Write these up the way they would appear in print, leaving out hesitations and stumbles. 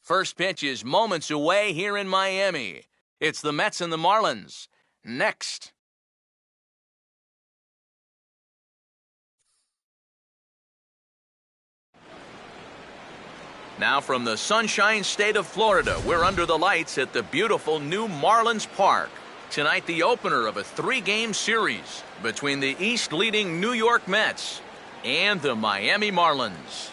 First pitch is moments away here in Miami. It's the Mets and the Marlins. Next. Now from the Sunshine State of Florida, we're under the lights at the beautiful new Marlins Park. Tonight, the opener of a 3-game series between the East-leading New York Mets and the Miami Marlins.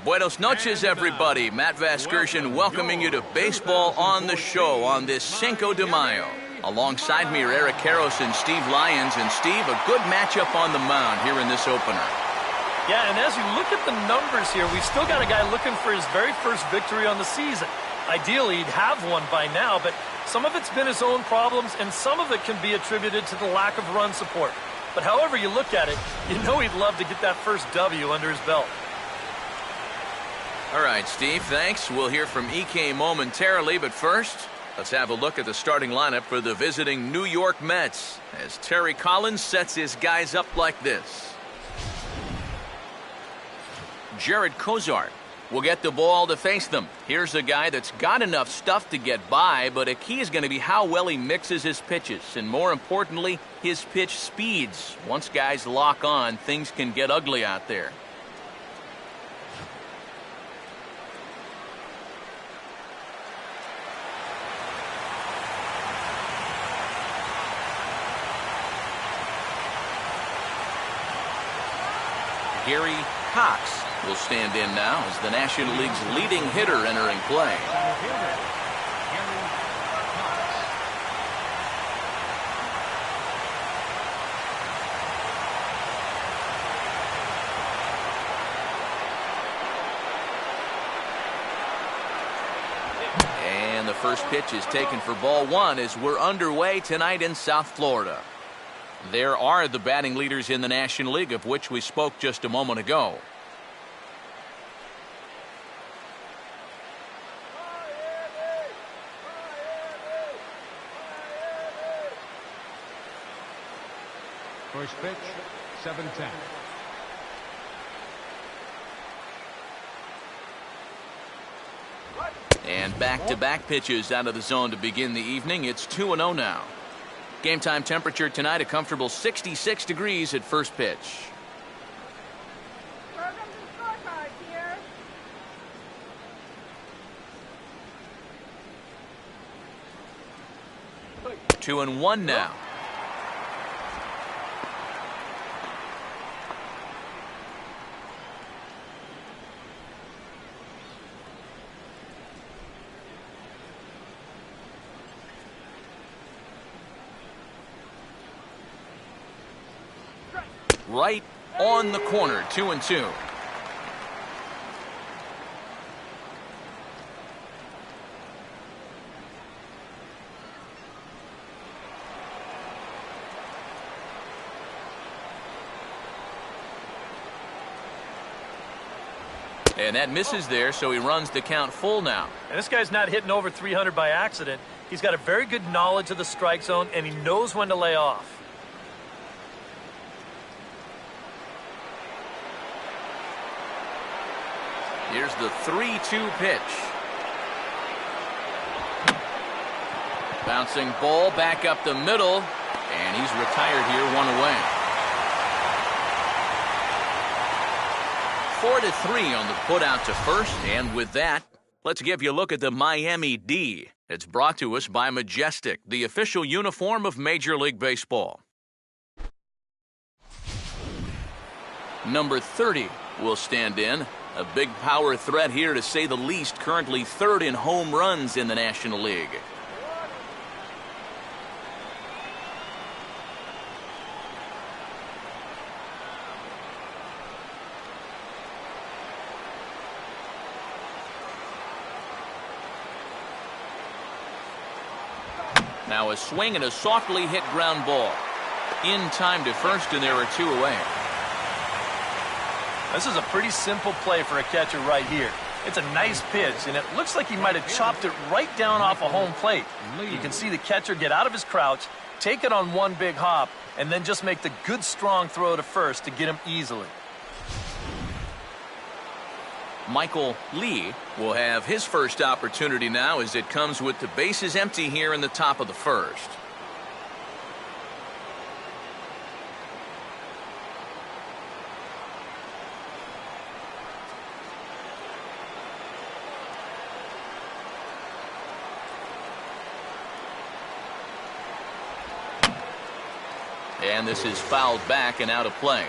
Buenos noches, everybody. Matt Vasgersian welcoming you to Baseball on the Show on this Cinco de Mayo. Alongside me are Eric Karros and Steve Lyons. And Steve, a good matchup on the mound here in this opener. Yeah, and as you look at the numbers here, we've still got a guy looking for his very first victory on the season. Ideally, he'd have one by now, but some of it's been his own problems, and some of it can be attributed to the lack of run support. But however you look at it, you know he'd love to get that first W under his belt. All right, Steve, thanks. We'll hear from EK momentarily, but first, let's have a look at the starting lineup for the visiting New York Mets as Terry Collins sets his guys up like this. Jared Kozart will get the ball to face them. Here's a guy that's got enough stuff to get by, but a key is going to be how well he mixes his pitches, and more importantly, his pitch speeds. Once guys lock on, things can get ugly out there. Gary Cox will stand in now as the National League's leading hitter entering play. And the first pitch is taken for ball one as we're underway tonight in South Florida. There are the batting leaders in the National League, of which we spoke just a moment ago. First pitch, 7-10. And back-to-back pitches out of the zone to begin the evening. It's 2-0 now. Game time temperature tonight, a comfortable 66 degrees at first pitch. Here. 2-1 now. Right on the corner, 2-2. And that misses there, so he runs the count full now. And this guy's not hitting over 300 by accident. He's got a very good knowledge of the strike zone, and he knows when to lay off. Here's the 3-2 pitch. Bouncing ball back up the middle, and he's retired here, one away. 4-3 on the put out to first, and with that, let's give you a look at the Miami D. It's brought to us by Majestic, the official uniform of Major League Baseball. Number 30 will stand in. A big power threat here, to say the least, currently third in home runs in the National League. Now a swing and a softly hit ground ball. In time to first, and there are two away. This is a pretty simple play for a catcher right here. It's a nice pitch, and it looks like he might have chopped it right down off a home plate. You can see the catcher get out of his crouch, take it on one big hop, and then just make the good strong throw to first to get him easily. Michael Lee will have his first opportunity now as it comes with the bases empty here in the top of the first. And this is fouled back and out of play.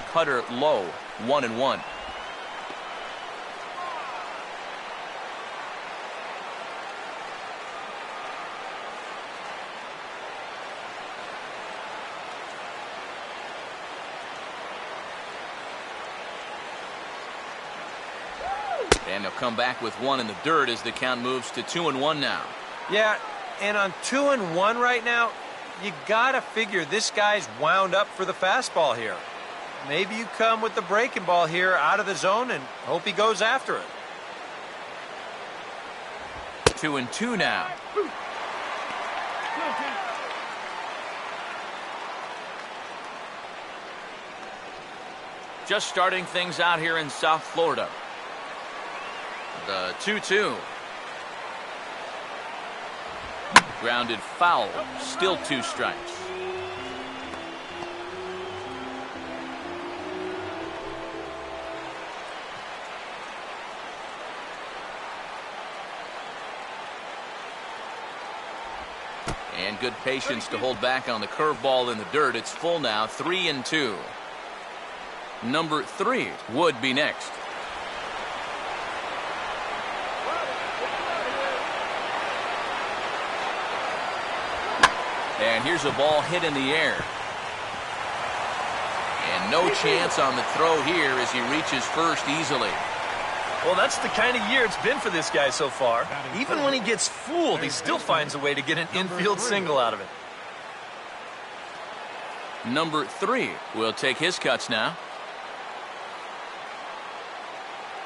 Cutter low, 1-1. And they'll come back with one in the dirt as the count moves to 2-1 now. Yeah, and on 2-1 right now, you gotta figure this guy's wound up for the fastball here. Maybe you come with the breaking ball here out of the zone and hope he goes after it. 2-2 now. Just starting things out here in South Florida. The 2-2. Grounded foul. Still 2 strikes. And good patience to hold back on the curveball in the dirt. It's full now, 3-2. Number 3 would be next. And here's a ball hit in the air. And no chance on the throw here as he reaches first easily. Well, that's the kind of year it's been for this guy so far. Even when he gets fooled, he still finds a way to get an infield single out of it. Number 3 will take his cuts now.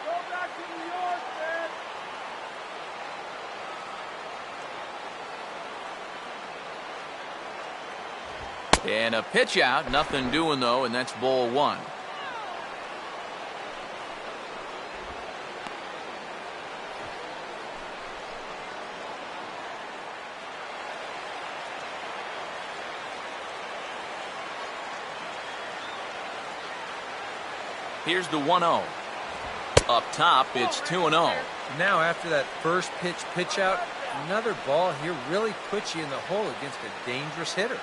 Go back to New York, man. And a pitch out. Nothing doing, though, and that's ball 1. Here's the 1-0. Up top, it's 2-0. Now, after that first pitch out, another ball here really puts you in the hole against a dangerous hitter.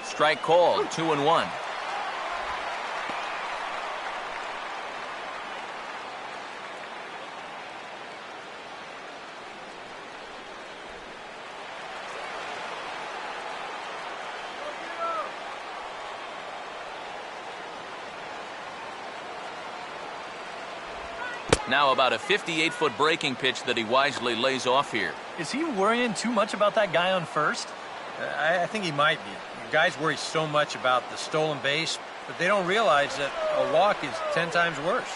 Strike called, 2-1. Now about a 58-foot breaking pitch that he wisely lays off here. Is he worrying too much about that guy on first? I think he might be. Guys worry so much about the stolen base, but they don't realize that a walk is 10 times worse.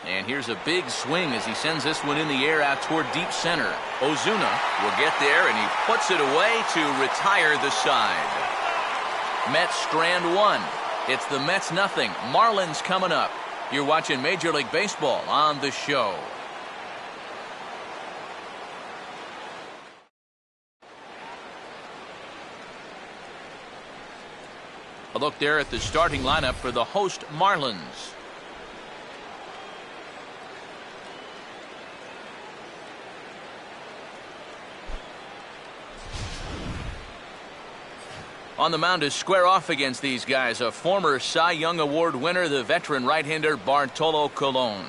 And here's a big swing as he sends this one in the air out toward deep center. Ozuna will get there, and he puts it away to retire the side. Mets strand 1. It's the Mets nothing. Marlins coming up. You're watching Major League Baseball on the show. A look there at the starting lineup for the host Marlins. On the mound to square off against these guys, a former Cy Young Award winner, the veteran right-hander Bartolo Colon.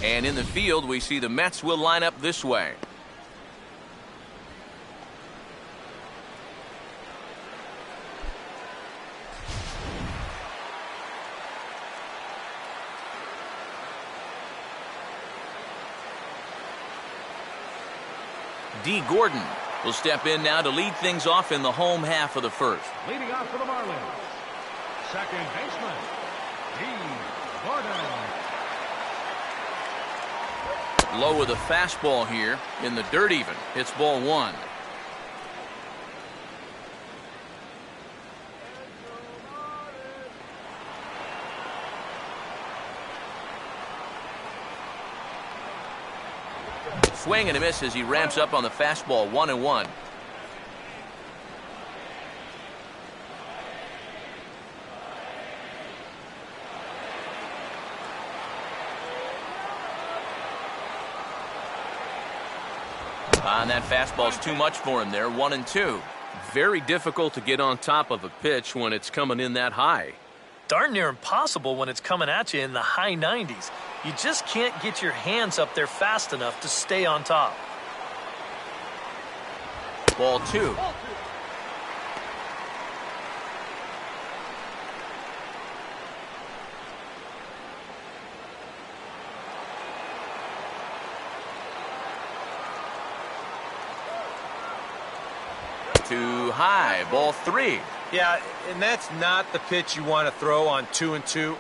And in the field, we see the Mets will line up this way. D. Gordon will step in now to lead things off in the home half of the first. Leading off for the Marlins, second baseman, D. Gordon. Low with a fastball here in the dirt even. It's ball one. Swing and a miss as he ramps up on the fastball. 1-1. And that fastball's too much for him there. 1-2. Very difficult to get on top of a pitch when it's coming in that high. Darn near impossible when it's coming at you in the high 90s. You just can't get your hands up there fast enough to stay on top. Ball two. Too high. Ball three. Yeah, and that's not the pitch you want to throw on 2-2.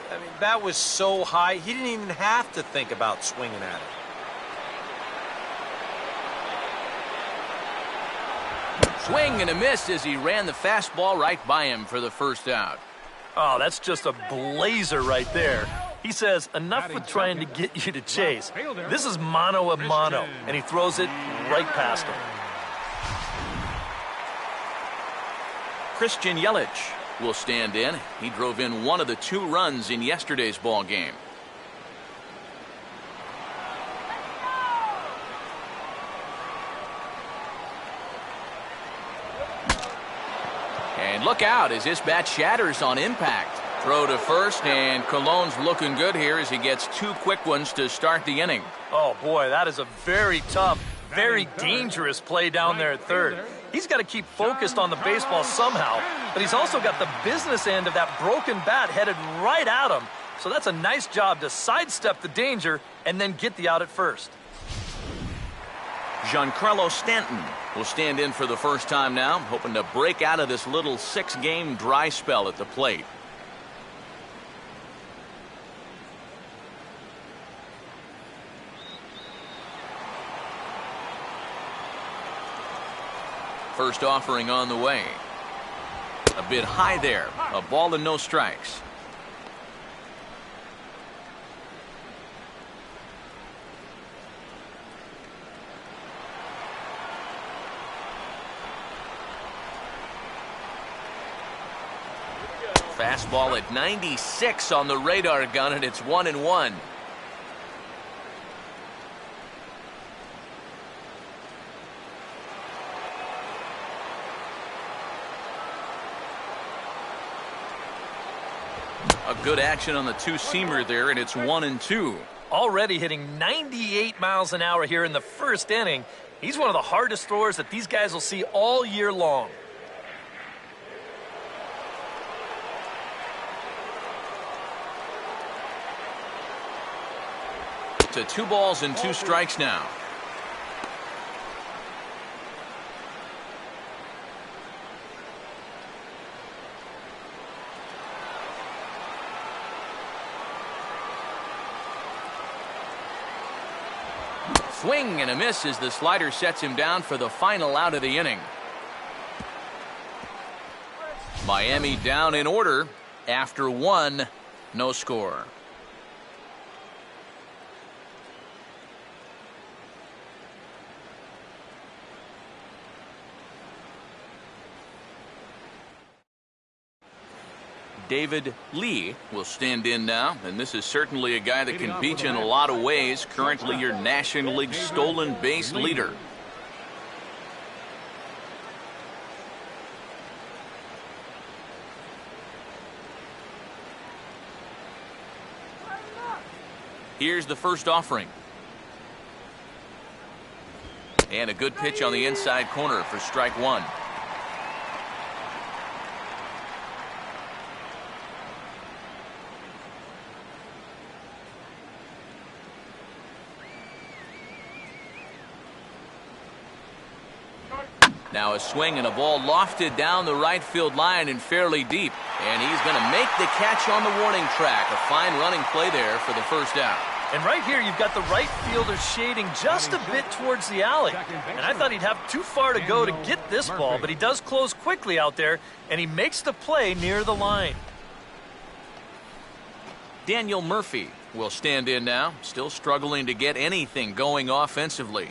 I mean, that was so high, he didn't even have to think about swinging at it. Swing and a miss as he ran the fastball right by him for the first out. Oh, that's just a blazer right there. He says, enough with trying to get you to chase. This is mano a mano, and he throws it right past him. Christian Yelich will stand in. He drove in one of the 2 runs in yesterday's ball game. And look out as this bat shatters on impact. Throw to first, and Cologne's looking good here as he gets 2 quick ones to start the inning. Oh, boy, that is a very tough, very dangerous play down there at third. He's got to keep focused on the baseball somehow, but he's also got the business end of that broken bat headed right at him. So that's a nice job to sidestep the danger and then get the out at first. Giancarlo Stanton will stand in for the first time now, hoping to break out of this little 6-game dry spell at the plate. First offering on the way. A bit high there. A ball and no strikes. Fastball at 96 on the radar gun, and it's 1-1. A good action on the 2-seamer there, and it's 1-2. Already hitting 98 miles an hour here in the first inning. He's one of the hardest throwers that these guys will see all year long. To 2 balls and 2 strikes now. Swing and a miss as the slider sets him down for the final out of the inning. Miami down in order after 1, no score. David Lee will stand in now, and this is certainly a guy that can beat you in a lot of ways. Currently your National League stolen base leader. Here's the first offering. And a good pitch on the inside corner for strike one. Now a swing and a ball lofted down the right field line and fairly deep. And he's going to make the catch on the warning track. A fine running play there for the first out. And right here, you've got the right fielder shading just a bit towards the alley. And I thought he'd have too far to go to get this ball, but he does close quickly out there, and he makes the play near the line. Daniel Murphy will stand in now, still struggling to get anything going offensively.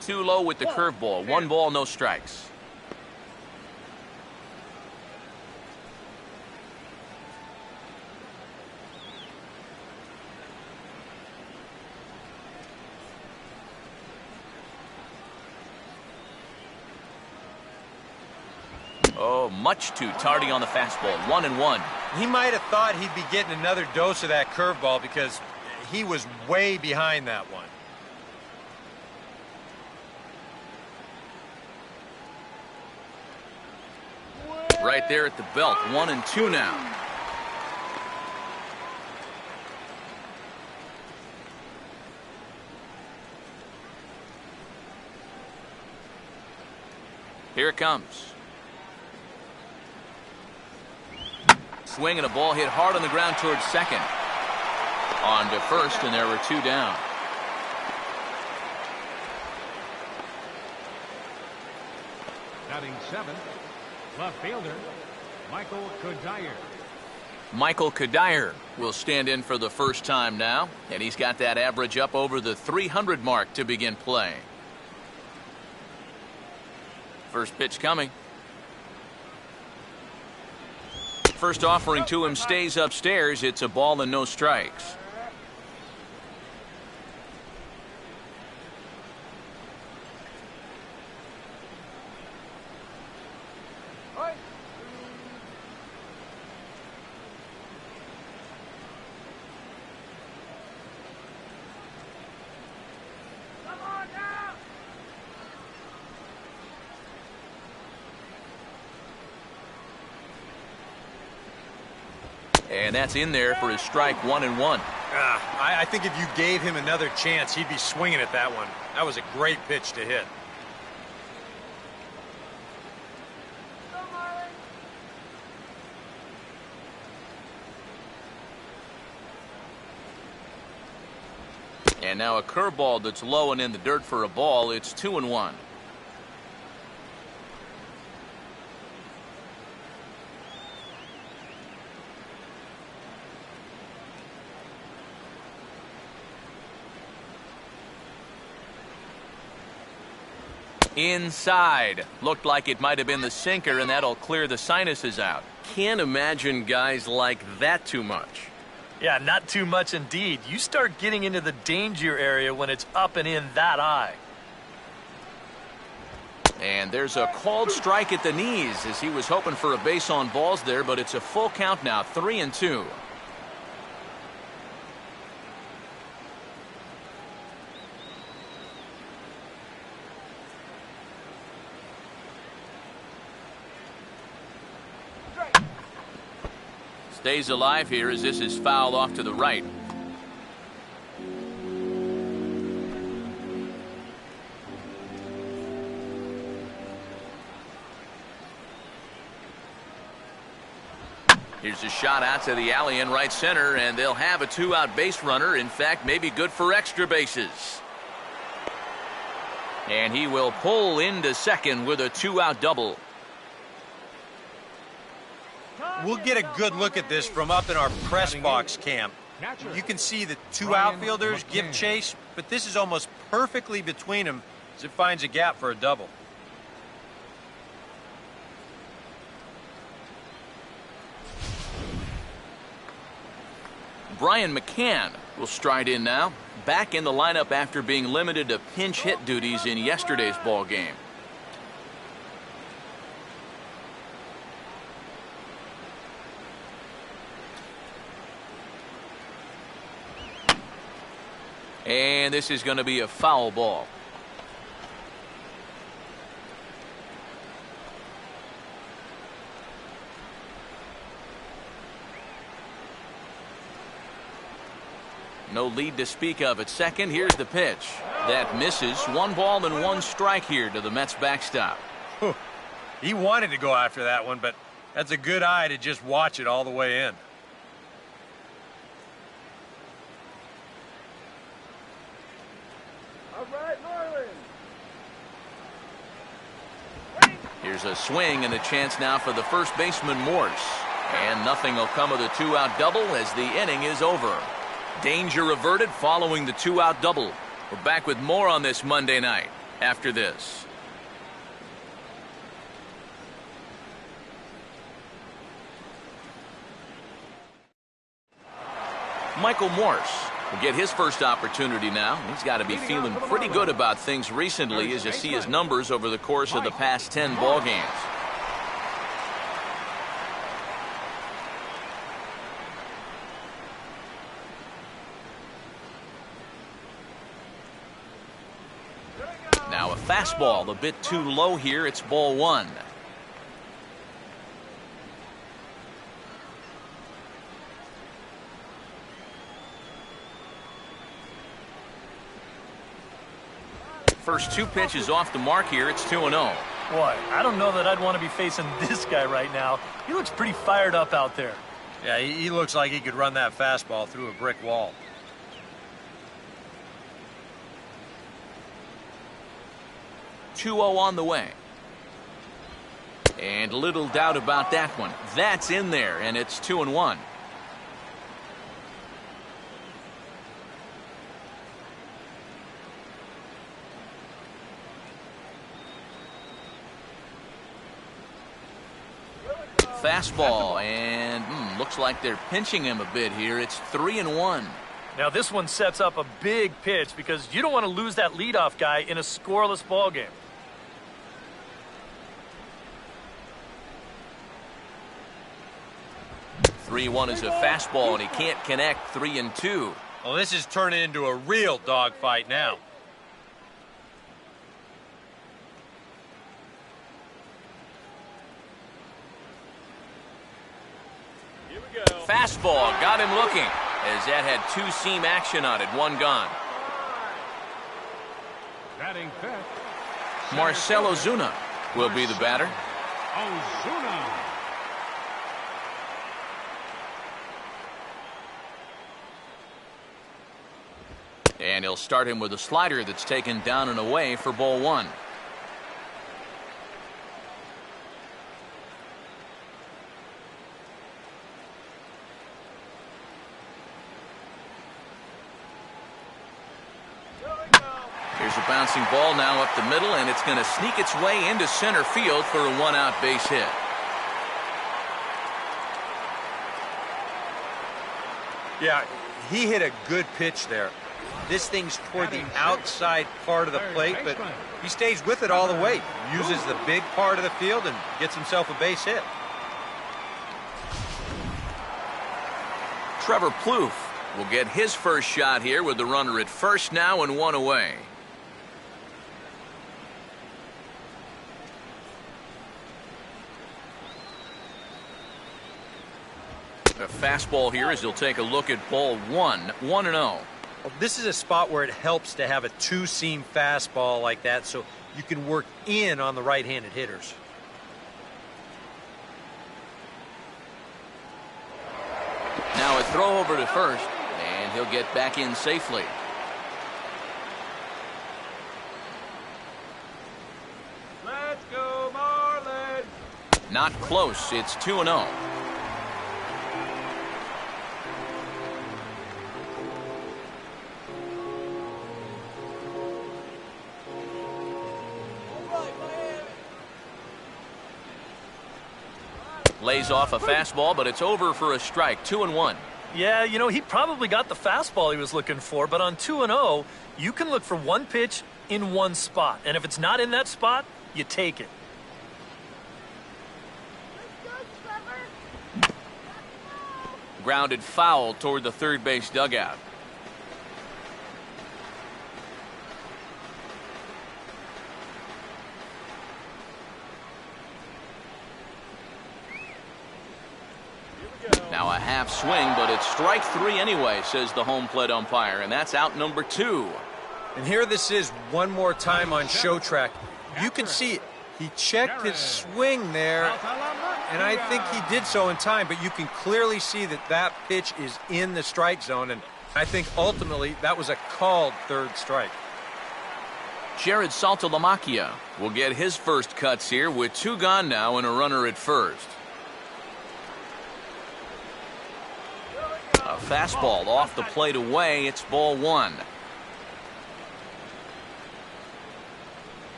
Too low with the curveball. 1 ball, no strikes. Oh, much too tardy on the fastball. 1-1. He might have thought he'd be getting another dose of that curveball because he was way behind that one. Right there at the belt. 1-2 now. Here it comes. Swing and a ball hit hard on the ground towards second. On to first, and there were 2 down. Batting 7th, left fielder, Michael Cuddyer. Michael Cuddyer will stand in for the first time now, and he's got that average up over the 300 mark to begin play. First pitch coming. First offering to him stays upstairs. It's a ball and no strikes. And that's in there for his strike. 1-1. I think if you gave him another chance, he'd be swinging at that one. That was a great pitch to hit. And now a curveball that's low and in the dirt for a ball. It's 2-1. Inside. Looked like it might have been the sinker, and that'll clear the sinuses out. Can't imagine guys like that too much. Yeah, not too much indeed. You start getting into the danger area when it's up and in that high. And there's a called strike at the knees as he was hoping for a base on balls there, but it's a full count now. 3-2. Stays alive here as this is fouled off to the right. Here's a shot out to the alley in right center, and they'll have a 2-out base runner. In fact, maybe good for extra bases. And he will pull into second with a 2-out double. We'll get a good look at this from up in our press box camp. You can see the 2 outfielders give chase, but this is almost perfectly between them as it finds a gap for a double. Brian McCann will stride in now, back in the lineup after being limited to pinch hit duties in yesterday's ball game. And this is going to be a foul ball. No lead to speak of at second. Here's the pitch. That misses. 1 ball and 1 strike here to the Mets backstop. He wanted to go after that one, but that's a good eye to just watch it all the way in. All right, Marlins. Here's a swing and a chance now for the first baseman, Morse. And nothing will come of the 2-out double as the inning is over. Danger averted following the 2-out double. We're back with more on this Monday night after this. Michael Morse will get his first opportunity now. He's got to be feeling pretty good about things recently as you see his numbers over the course of the past 10 ball games. Now a fastball a bit too low here. It's ball 1. First 2 pitches off the mark here. It's 2-0. Boy, I don't know that I'd want to be facing this guy right now. He looks pretty fired up out there. Yeah, he looks like he could run that fastball through a brick wall. 2-0 on the way. And little doubt about that one. That's in there, and it's 2-1. Fastball, and looks like they're pinching him a bit here. It's 3-1. Now this one sets up a big pitch because you don't want to lose that leadoff guy in a scoreless ball game. Three-1 is a fastball, and he can't connect. 3-2. Well, this is turning into a real dogfight now. Fastball got him looking as that had 2-seam action on it. 1 gone. Batting fifth. Marcell Ozuna will be the batter. Ozuna. And he'll start him with a slider that's taken down and away for ball 1. Here's a bouncing ball now up the middle, and it's going to sneak its way into center field for a 1-out base hit. Yeah, he hit a good pitch there. This thing's toward the outside part of the plate, but he stays with it all the way. Uses the big part of the field and gets himself a base hit. Trevor Plouffe will get his first shot here with the runner at first now and 1 away. A fastball here as he'll take a look at ball 1. 1-0. Well, this is a spot where it helps to have a 2-seam fastball like that so you can work in on the right-handed hitters. Now a throw over to first, and he'll get back in safely. Let's go, Marlins. Not close. It's 2-0. Lays off a fastball, but it's over for a strike. 2-1. Yeah, you know, he probably got the fastball he was looking for, but on 2-0, you can look for one pitch in one spot. And if it's not in that spot, you take it. Grounded foul toward the third base dugout. Now a half swing, but it's strike three anyway, says the home plate umpire, and that's out number 2. And here this is one more time on show track. You can see it. He checked his swing there, and I think he did so in time, but you can clearly see that that pitch is in the strike zone, and I think ultimately that was a called third strike. Jared Saltalamacchia will get his first cuts here with 2 gone now and a runner at first. A fastball off the plate away. It's ball 1.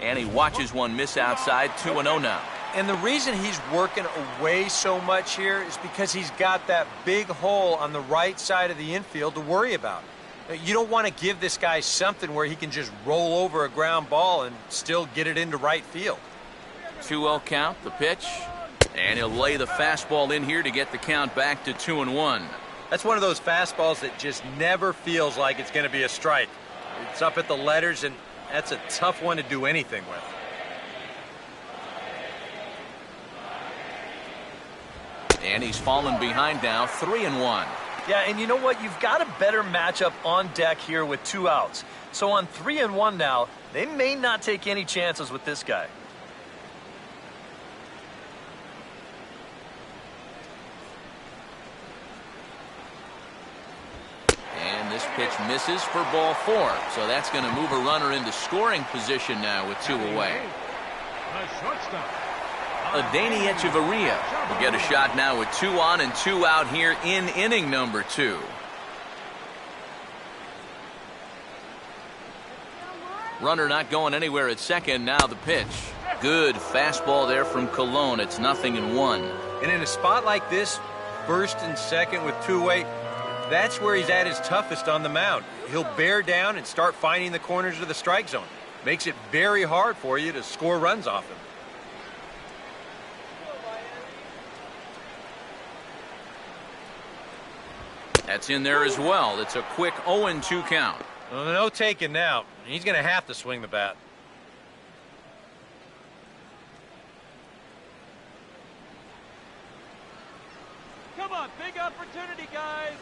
And he watches one miss outside. 2-0 now. And the reason he's working away so much here is because he's got that big hole on the right side of the infield to worry about. You don't want to give this guy something where he can just roll over a ground ball and still get it into right field. 2-0 count, the pitch. And he'll lay the fastball in here to get the count back to 2-1. That's one of those fastballs that just never feels like it's going to be a strike. It's up at the letters, and that's a tough one to do anything with. And he's fallen behind now, 3-1. Yeah, and you know what? You've got a better matchup on deck here with 2 outs. So on 3-1 now, they may not take any chances with this guy. And this pitch misses for ball 4. So that's going to move a runner into scoring position now with 2 away. The shortstop. Adeiny Echeverria will get a shot now with 2 on and 2 out here in inning number 2. Runner not going anywhere at second. Now the pitch. Good fastball there from Colon. It's 0-1. And in a spot like this, first and second with 2 away, that's where he's at his toughest on the mound. He'll bear down and start finding the corners of the strike zone. Makes it very hard for you to score runs off him. That's in there as well. It's a quick 0-2 count. Well, no taking now. He's going to have to swing the bat. Come on, big opportunity, guys.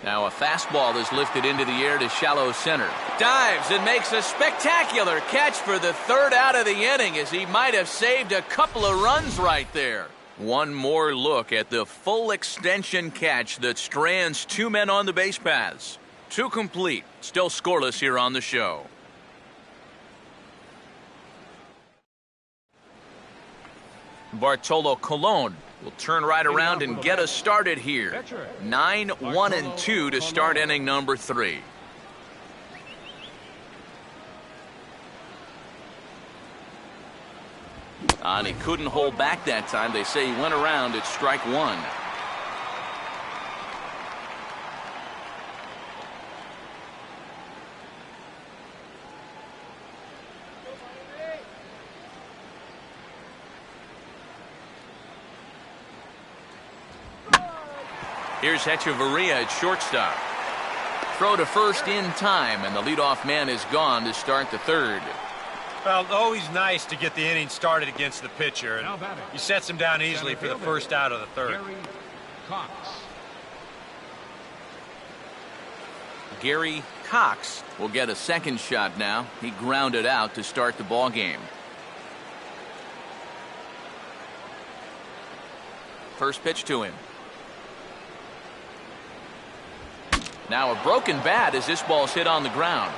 Now a fastball is lifted into the air to shallow center. Dives and makes a spectacular catch for the 3rd out of the inning, as he might have saved a couple of runs right there. One more look at the full extension catch that strands 2 men on the base paths. 2 complete. Still scoreless here on the show. Bartolo Colon will turn right around and get us started here. 9-1-2 to start inning number 3. And he couldn't hold back that time. They say he went around at strike 1. Here's Echeverria at shortstop. Throw to first in time, and the leadoff man is gone to start the 3rd. Well, always nice to get the inning started against the pitcher. And he sets him down easily for the first out of the 3rd. Gary Cox will get a second shot now. He grounded out to start the ball game. First pitch to him. Now a broken bat as this ball's hit on the ground.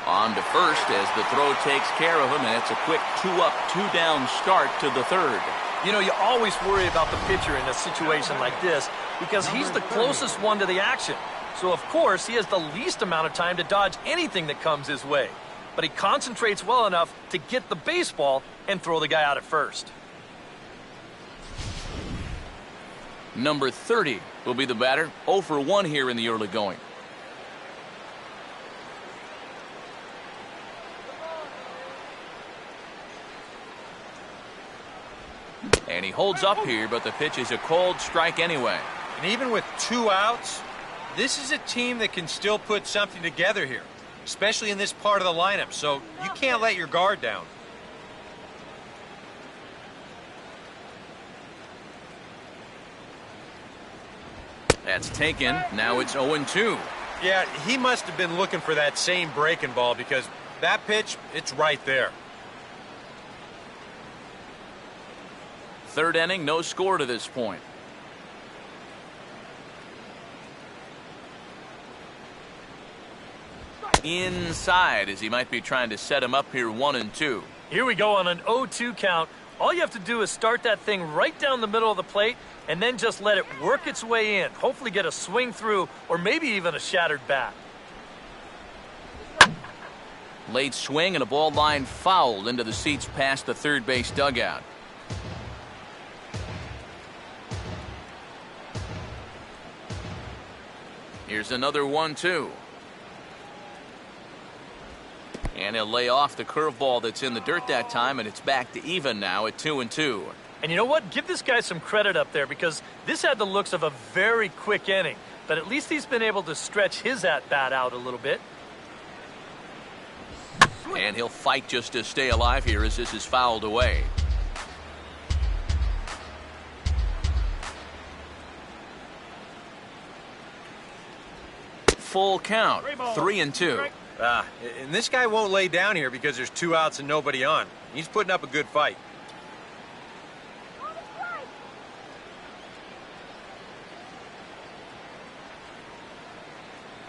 On to first as the throw takes care of him, and it's a quick 2-up, 2-down start to the 3rd. You know, you always worry about the pitcher in a situation like this because he's the closest one to the action. So, of course, he has the least amount of time to dodge anything that comes his way. But he concentrates well enough to get the baseball and throw the guy out at first. Number 30 will be the batter. 0 for 1 here in the early going. And he holds up here, but the pitch is a cold strike anyway. And even with 2 outs, this is a team that can still put something together here, especially in this part of the lineup, so you can't let your guard down. That's taken. Now it's 0-2. Yeah, he must have been looking for that same breaking ball because that pitch, it's right there. Third inning, no score to this point. Inside, as he might be trying to set him up here 1-2. Here we go on an 0-2 count. All you have to do is start that thing right down the middle of the plate and then just let it work its way in. Hopefully get a swing through or maybe even a shattered bat. Late swing and a ball line fouled into the seats past the third base dugout. Here's another 1-2. And he'll lay off the curveball that's in the dirt that time, and it's back to even now at 2-2. And you know what? Give this guy some credit up there because this had the looks of a very quick inning. But at least he's been able to stretch his at-bat out a little bit. And he'll fight just to stay alive here as this is fouled away. Full count, 3-2. And this guy won't lay down here because there's 2 outs and nobody on. He's putting up a good fight.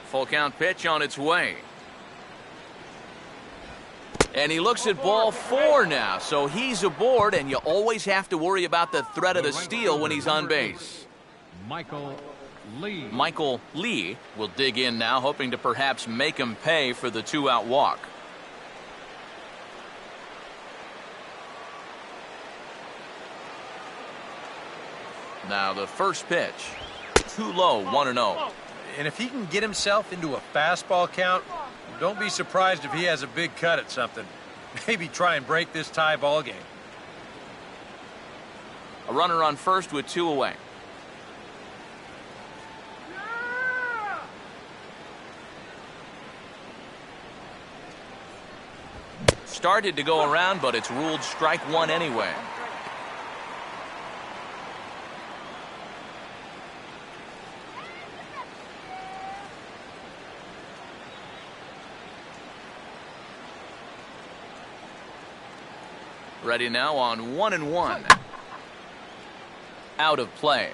Full count pitch on its way. And he looks at ball 4 now, so he's aboard, and you always have to worry about the threat of the steal when he's on base. Michael Lee. Michael Lee will dig in now, hoping to perhaps make him pay for the 2-out walk. Now the first pitch. Too low, 1-0. And if he can get himself into a fastball count, don't be surprised if he has a big cut at something. Maybe try and break this tie ball game. A runner on first with 2 away. Started to go around, but it's ruled strike 1 anyway. Ready now on 1-1. Out of play.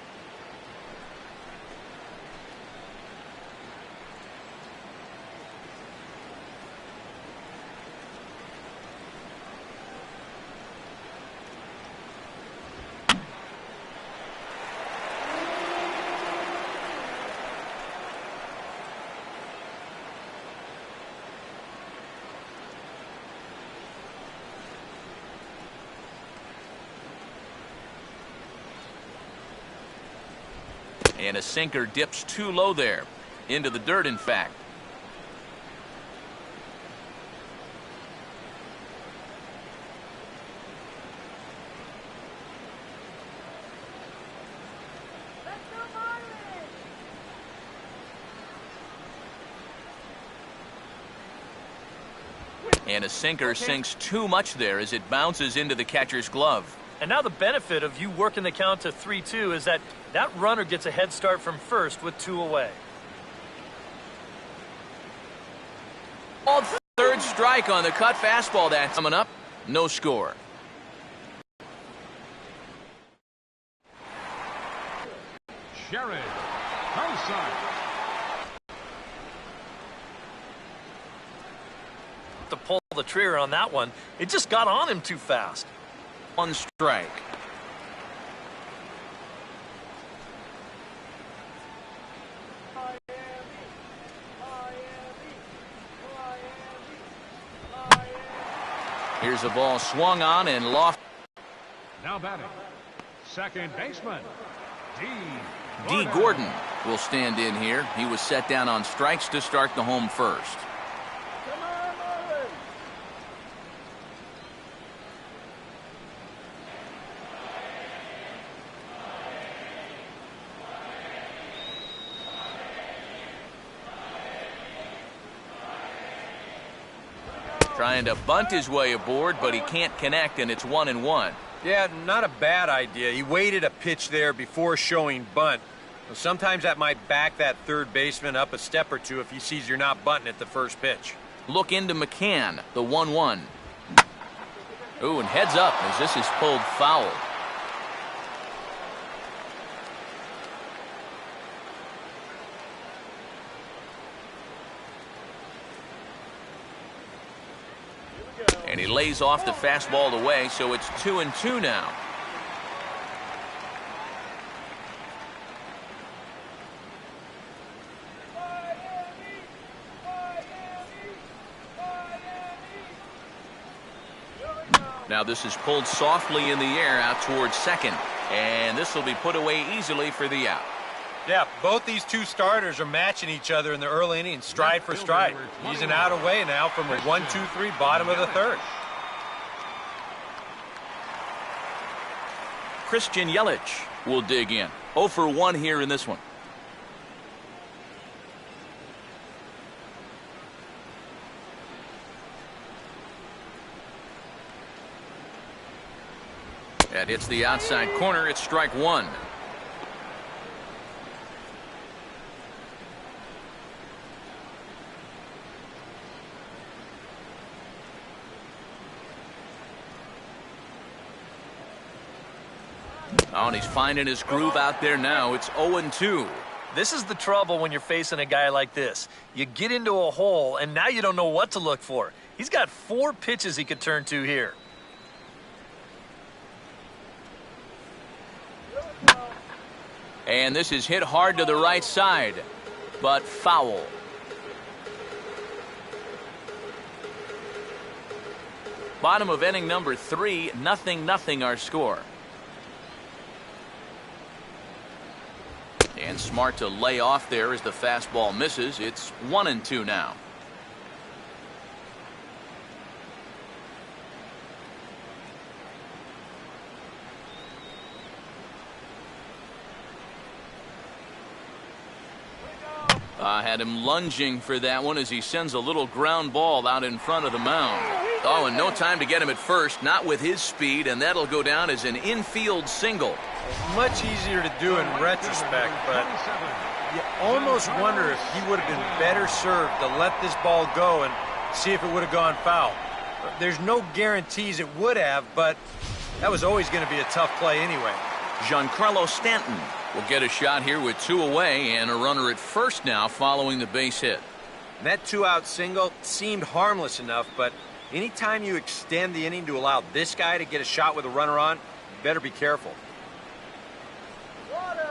And a sinker dips too low there. Into the dirt, in fact. And a sinker sinks too much there as it bounces into the catcher's glove. And now the benefit of you working the count to 3-2 is that runner gets a head start from first with 2 away. Third strike on the cut fastball. That's coming up. No score. Jared Cozart. To pull the trigger on that one, it just got on him too fast. 1 strike. Here's a ball swung on and loft. Now batting, second baseman, D. Gordon will stand in here. He was set down on strikes to start the home first. Trying to bunt his way aboard, but he can't connect, and it's 1-1. Yeah, not a bad idea. He waited a pitch there before showing bunt. Well, sometimes that might back that third baseman up a step or two if he sees you're not bunting at the first pitch. Look into McCann, the 1-1. Ooh, and heads up as this is pulled foul. And he lays off the fastball away, so it's 2-2 now. Now this is pulled softly in the air out towards second, and this will be put away easily for the out. Yeah, both these two starters are matching each other in the early innings, stride for stride. He's an out away now from a 1-2-3 bottom of the third. Christian Yelich will dig in. 0 for 1 here in this one. That hits the outside corner. It's strike one. Oh, and he's finding his groove out there now. It's 0-2. This is the trouble when you're facing a guy like this. You get into a hole, and now you don't know what to look for. He's got 4 pitches he could turn to here. And this is hit hard to the right side, but foul. Bottom of inning number 3, 0-0 our score. And smart to lay off there as the fastball misses. It's 1-2 now. Had him lunging for that one as he sends a little ground ball out in front of the mound. Oh, and no time to get him at first, not with his speed, and that'll go down as an infield single. Much easier to do in retrospect, but you almost wonder if he would have been better served to let this ball go and see if it would have gone foul. There's no guarantees it would have, but that was always going to be a tough play anyway. Giancarlo Stanton will get a shot here with 2 away and a runner at first now following the base hit. That 2-out single seemed harmless enough, but anytime you extend the inning to allow this guy to get a shot with a runner on, you better be careful. Water!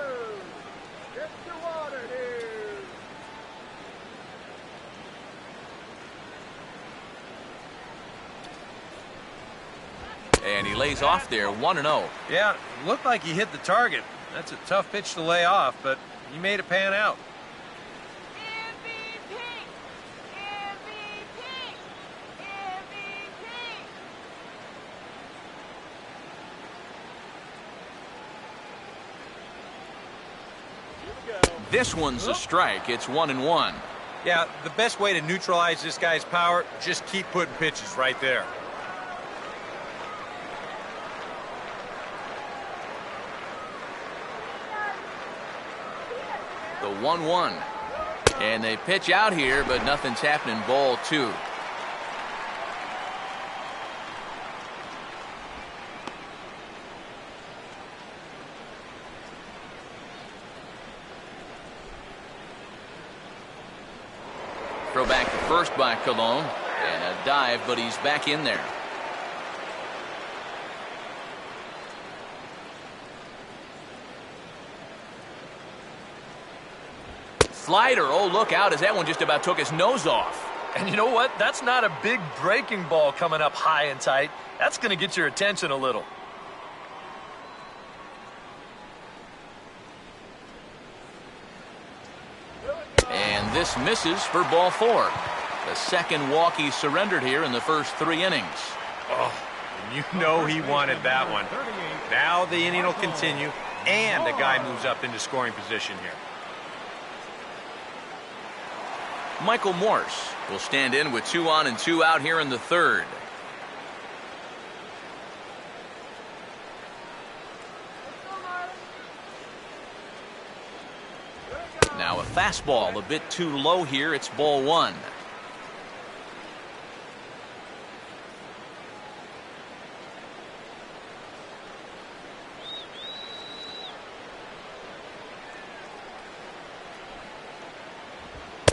Get your water here! And he lays off there, 1-0. Yeah, looked like he hit the target. That's a tough pitch to lay off, but he made it pan out. MVP! MVP! MVP! This one's a strike. It's 1-1. Yeah, the best way to neutralize this guy's power, just keep putting pitches right there. The 1-1. And they pitch out here, but nothing's happening. Ball 2. Throw back to first by Colon. And a dive, but he's back in there. Slider. Oh, look out as that one just about took his nose off. And you know what? That's not a big breaking ball coming up high and tight. That's going to get your attention a little. And this misses for ball 4. The second walk he surrendered here in the first 3 innings. Oh, you know he wanted that one. Now the inning will continue, and the guy moves up into scoring position here. Michael Morse will stand in with 2 on and 2 out here in the third. Now a fastball a bit too low here. It's ball 1.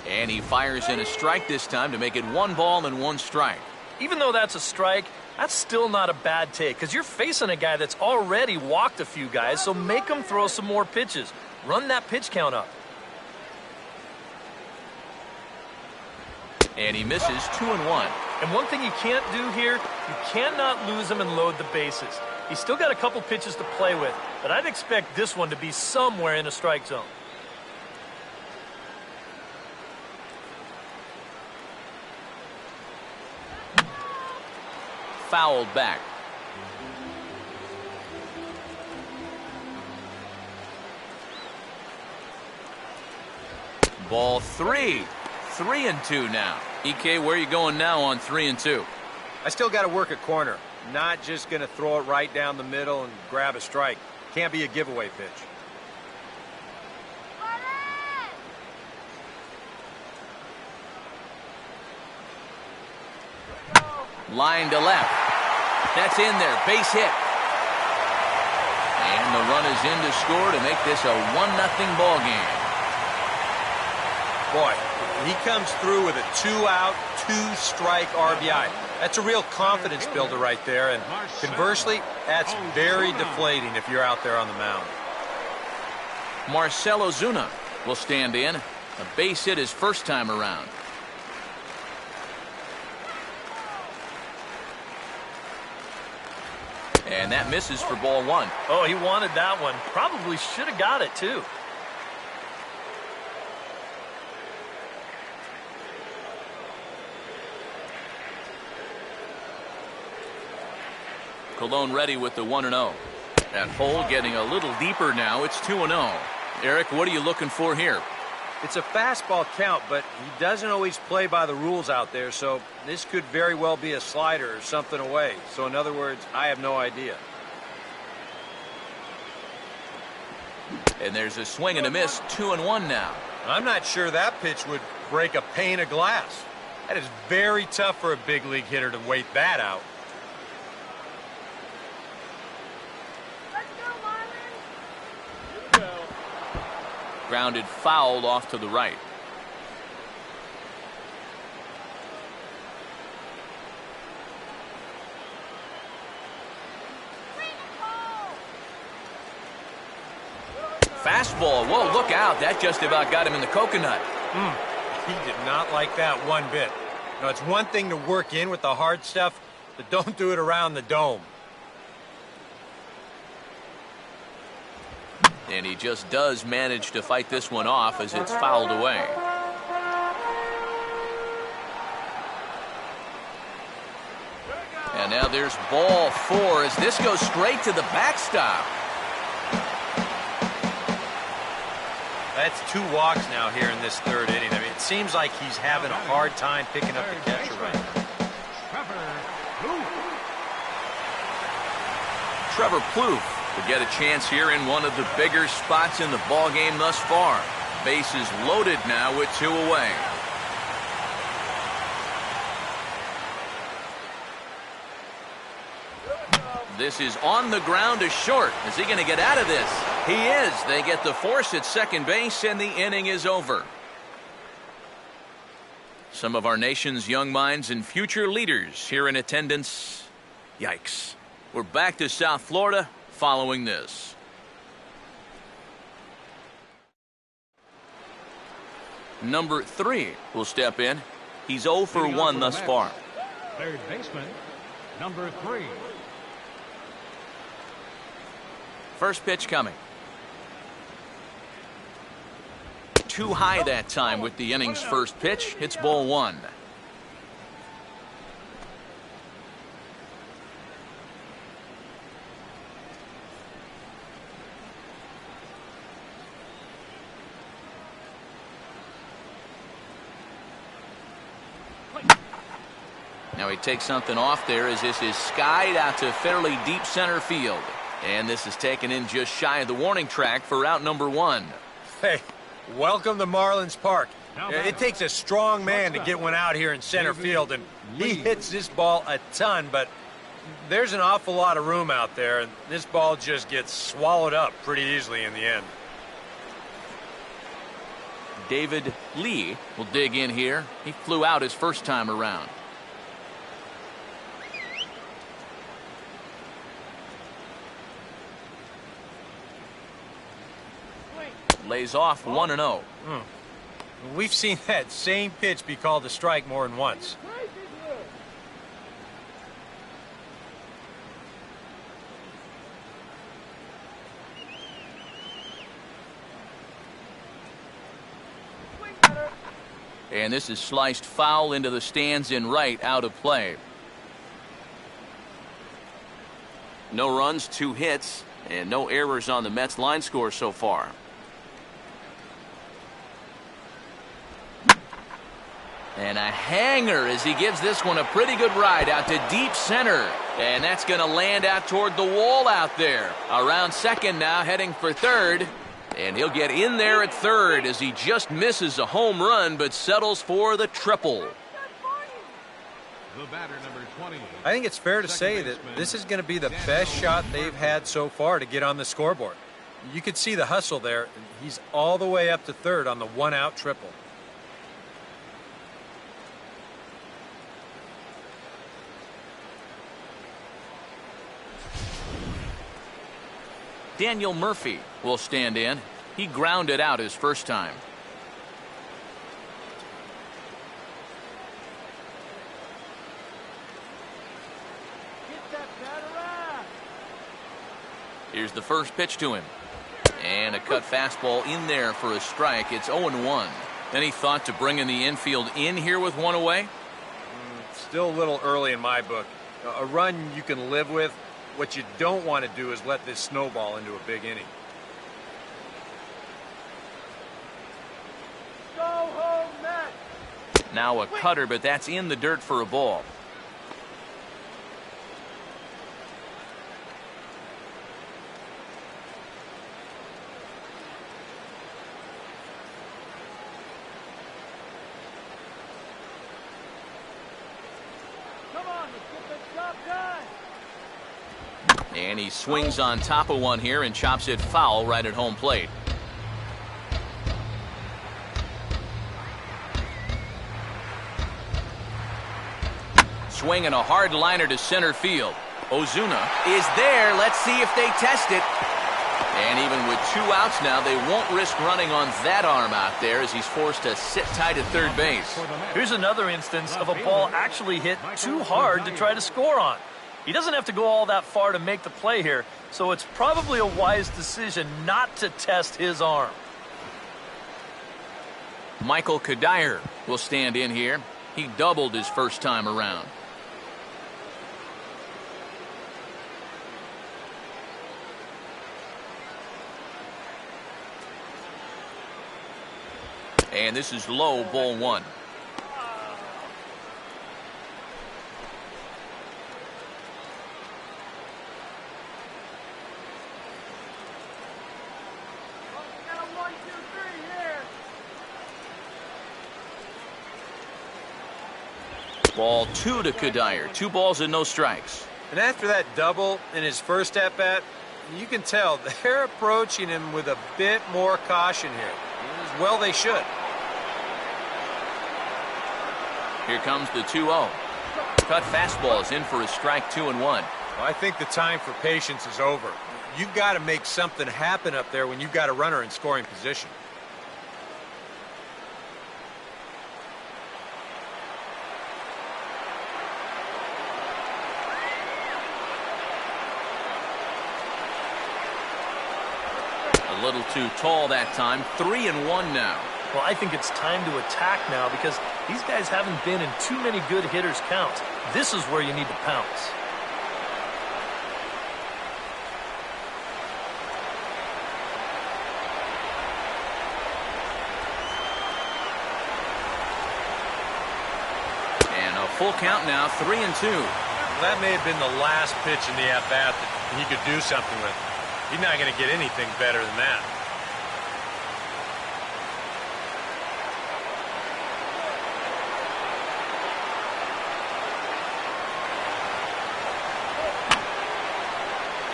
And he fires in a strike this time to make it 1 ball and 1 strike. Even though that's a strike, that's still not a bad take because you're facing a guy that's already walked a few guys, so make him throw some more pitches. Run that pitch count up. And he misses 2-1. And one thing you can't do here, you cannot lose him and load the bases. He's still got a couple pitches to play with, but I'd expect this one to be somewhere in a strike zone. Fouled back. Ball 3. 3-2 now. EK, where are you going now on 3-2? I still got to work a corner. Not just going to throw it right down the middle and grab a strike. Can't be a giveaway pitch. Line to left. That's in there. Base hit. And the run is in to score to make this a 1-0 ball game. Boy, he comes through with a 2-out, 2-strike RBI. That's a real confidence builder right there. And conversely, that's very deflating if you're out there on the mound. Marcell Ozuna will stand in. A base hit his first time around. And that misses for ball 1. Oh, he wanted that one. Probably should have got it, too. Colon ready with the 1-0. That hole getting a little deeper now. It's 2-0. Eric, what are you looking for here? It's a fastball count, but he doesn't always play by the rules out there, so this could very well be a slider or something away. So in other words, I have no idea. And there's a swing and a miss. 2-1 now. I'm not sure that pitch would break a pane of glass. That is very tough for a big league hitter to wait that out. Grounded foul off to the right. Fastball. Whoa, look out. That just about got him in the coconut. He did not like that one bit. Now, it's one thing to work in with the hard stuff, but don't do it around the dome. And he just does manage to fight this one off as it's fouled away. And now there's ball 4 as this goes straight to the backstop. That's 2 walks now here in this third inning. I mean, it seems like he's having a hard time picking up the catcher right now. Trevor Plouffe will get a chance here in one of the bigger spots in the ball game thus far. Bases loaded now with 2 away. This is on the ground to short. Is he going to get out of this? He is. They get the force at second base, and the inning is over. Some of our nation's young minds and future leaders here in attendance. Yikes. We're back to South Florida following this. Number 3 will step in. He's 0 for 1 thus far. Third baseman, number 3. First pitch coming. Too high that time with the inning's first pitch. It's ball 1. Now he takes something off there as this is skied out to fairly deep center field. And this is taken in just shy of the warning track for out number 1. Hey, welcome to Marlins Park. Now It takes a strong man to get one out here in center field, and he hits this ball a ton, but there's an awful lot of room out there, and this ball just gets swallowed up pretty easily in the end. David Lee will dig in here. He flew out his first time around. Lays off 1-0. We've seen that same pitch be called a strike more than once. And this is sliced foul into the stands in right, out of play. No runs, 2 hits, and no errors on the Mets line score so far. And a hanger as he gives this one a pretty good ride out to deep center. And that's going to land out toward the wall out there. Around second now, heading for third. And he'll get in there at third as he just misses a home run but settles for the triple. The batter, number 20. I think it's fair to say that this is going to be the best shot they've had so far to get on the scoreboard. You could see the hustle there. He's all the way up to third on the 1-out triple. Daniel Murphy will stand in. He grounded out his first time. Here's the first pitch to him. And a cut fastball in there for a strike. It's 0-1. Any thought to bringing the infield in here with one away? Still a little early in my book. A run you can live with. What you don't want to do is let this snowball into a big inning. Go home, Mets! Now a cutter, but that's in the dirt for a ball. Come on, let's get this job done! And he swings on top of one here and chops it foul right at home plate. Swinging a hard liner to center field. Ozuna is there. Let's see if they test it. And even with 2 outs now, they won't risk running on that arm out there as he's forced to sit tight at third base. Here's another instance of a ball actually hit too hard to try to score on. He doesn't have to go all that far to make the play here, so it's probably a wise decision not to test his arm. Michael Kadire will stand in here. He doubled his first time around. And this is low, ball 1. Ball 2 to Kadire. 2 balls and no strikes. And after that double in his first at-bat, you can tell they're approaching him with a bit more caution here. As well they should. Here comes the 2-0. Cut fastball is in for a strike, 2-1. Well, I think the time for patience is over. You've got to make something happen up there when you've got a runner in scoring position. A little too tall that time. 3-1 now. Well, I think it's time to attack now because these guys haven't been in too many good hitters' counts. This is where you need to pounce. And a Full count now, 3-2. That may have been the last pitch in the at-bat that he could do something with. He's not going to get anything better than that.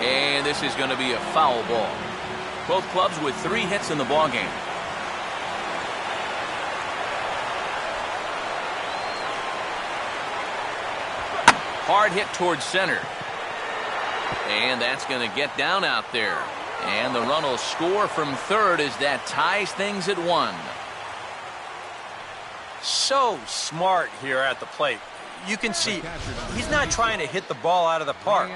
And this is going to be a foul ball. Both clubs with 3 hits in the ballgame. Hard hit towards center. And that's going to get down out there. And the run will score from third as that ties things at 1. So smart here at the plate. You can see he's not trying to hit the ball out of the park.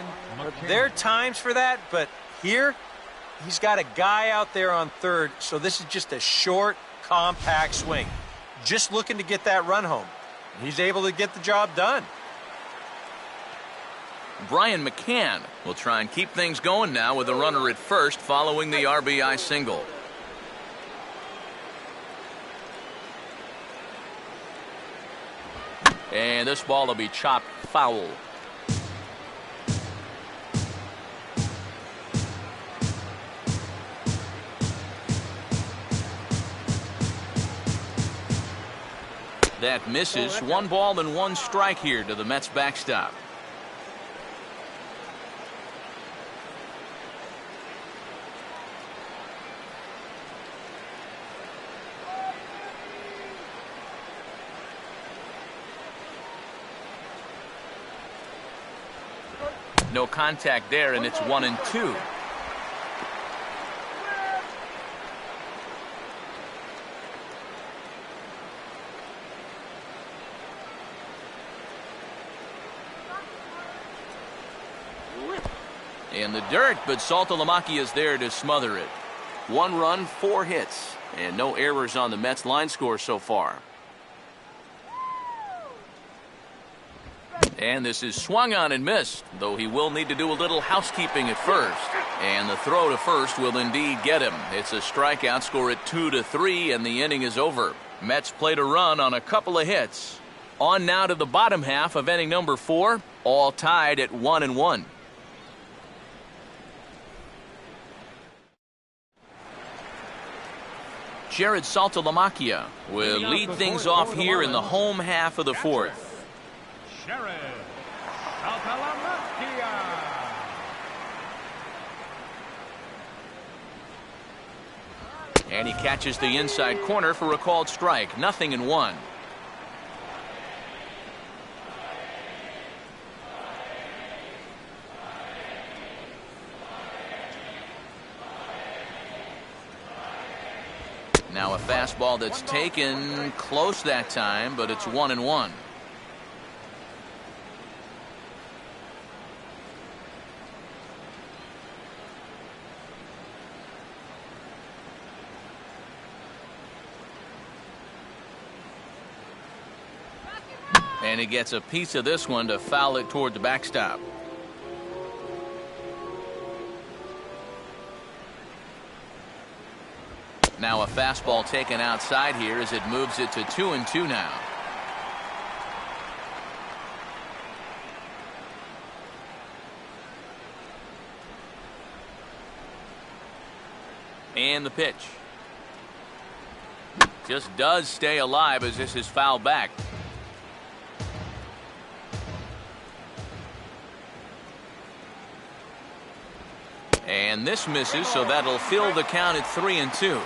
There are times for that, but here he's got a guy out there on third, so this is just a short, compact swing. Just looking to get that run home. He's able to get the job done. Brian McCann will try and keep things going now with a runner at first following the RBI single. And this ball will be chopped foul. That misses. 1 ball and 1 strike here to the Mets backstop. No contact there, and it's 1-2. In the dirt, but Saltalamacchia is there to smother it. 1 run, 4 hits, and no errors on the Mets line score so far. And this is swung on and missed, though he will need to do a little housekeeping at first. And the throw to first will indeed get him. It's a strikeout, score at 2-3, and the inning is over. Mets played a run on a couple of hits. On now to the bottom half of inning number 4, all tied at 1-1. Jared Saltalamacchia will lead things off here in the home half of the 4th. Jared Saltalamacchia. And he catches the inside corner for a called strike. 0-1. Now a fastball that's taken close that time, but it's 1-1. And he gets a piece of this one to foul it toward the backstop. Now a fastball taken outside here as it moves it to 2-2 now. And the pitch. Just does stay alive as this is fouled back. And this misses, so that'll fill the count at 3-2.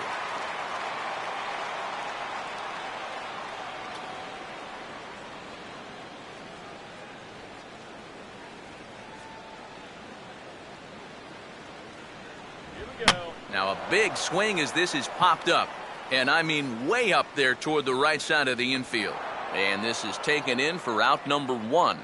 Now a big swing as this is popped up, and I mean way up there toward the right side of the infield. And this is taken in for out number 1.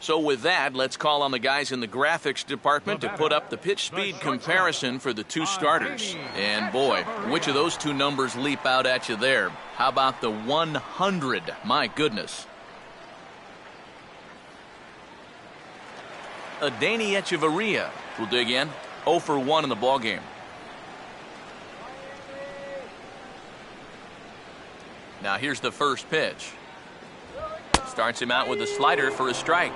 So with that, let's call on the guys in the graphics department to put up the pitch speed comparison for the 2 starters. And boy, which of those 2 numbers leap out at you there? How about the 100? My goodness. Adeiny Echeverria will dig in. 0 for 1 in the ballgame. Now here's the first pitch. Starts him out with a slider for a strike.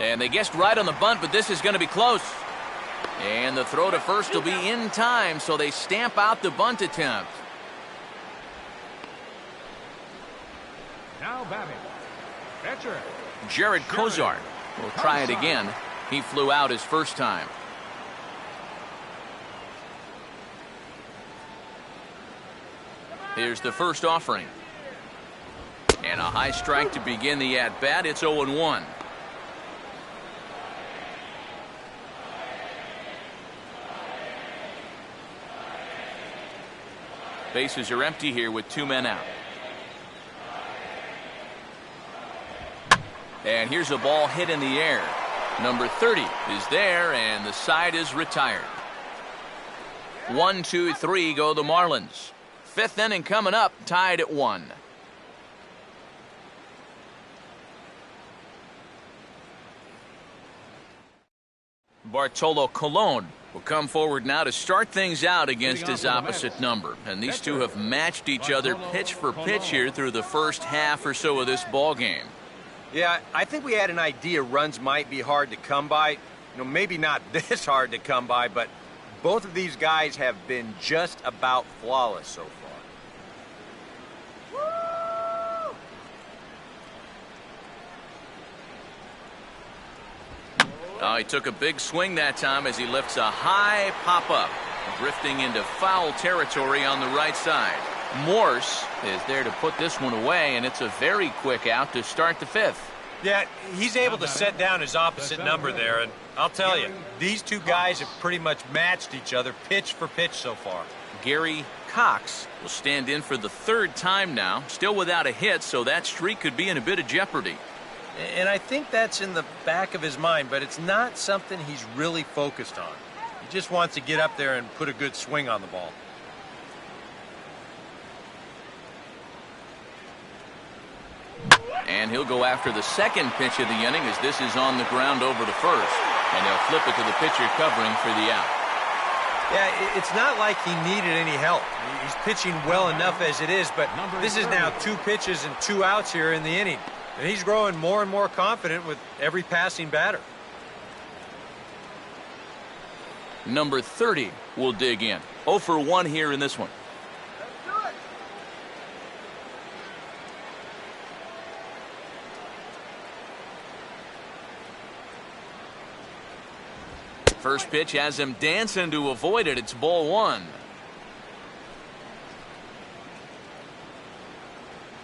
And they guessed right on the bunt, but this is going to be close. And the throw to first will be in time, so they stamp out the bunt attempt. Now batting, pitcher Jared Kozart will try it again. He flew out his first time. Here's the first offering. And a high strike to begin the at-bat. It's 0-1. Bases are empty here with 2 men out. And here's a ball hit in the air. Number 30 is there, and the side is retired. 1, 2, 3 go the Marlins. 5th inning coming up, tied at 1. Bartolo Colon will come forward now to start things out against his opposite number. And these two have matched each other pitch for pitch here through the first half or so of this ball game. Yeah, I think we had an idea runs might be hard to come by. Maybe not this hard to come by, but both of these guys have been just about flawless so far. He took a big swing that time as he lifts a high pop-up, drifting into foul territory on the right side. Morse is there to put this one away, and it's a very quick out to start the 5th. Yeah, he's able to set down his opposite number there, and I'll tell you, these two guys have pretty much matched each other pitch for pitch so far. Gary Cox will stand in for the 3rd time now, still without a hit, so that streak could be in a bit of jeopardy. And I think that's in the back of his mind, but it's not something he's really focused on. He just wants to get up there and put a good swing on the ball. And he'll go after the second pitch of the inning as this is on the ground over to first. And they'll flip it to the pitcher covering for the out. Yeah, it's not like he needed any help. He's pitching well enough as it is, but this is now 2 pitches and 2 outs here in the inning. And he's growing more and more confident with every passing batter. Number 30 will dig in. 0 for 1 here in this one. First pitch has him dancing to avoid it. It's ball 1.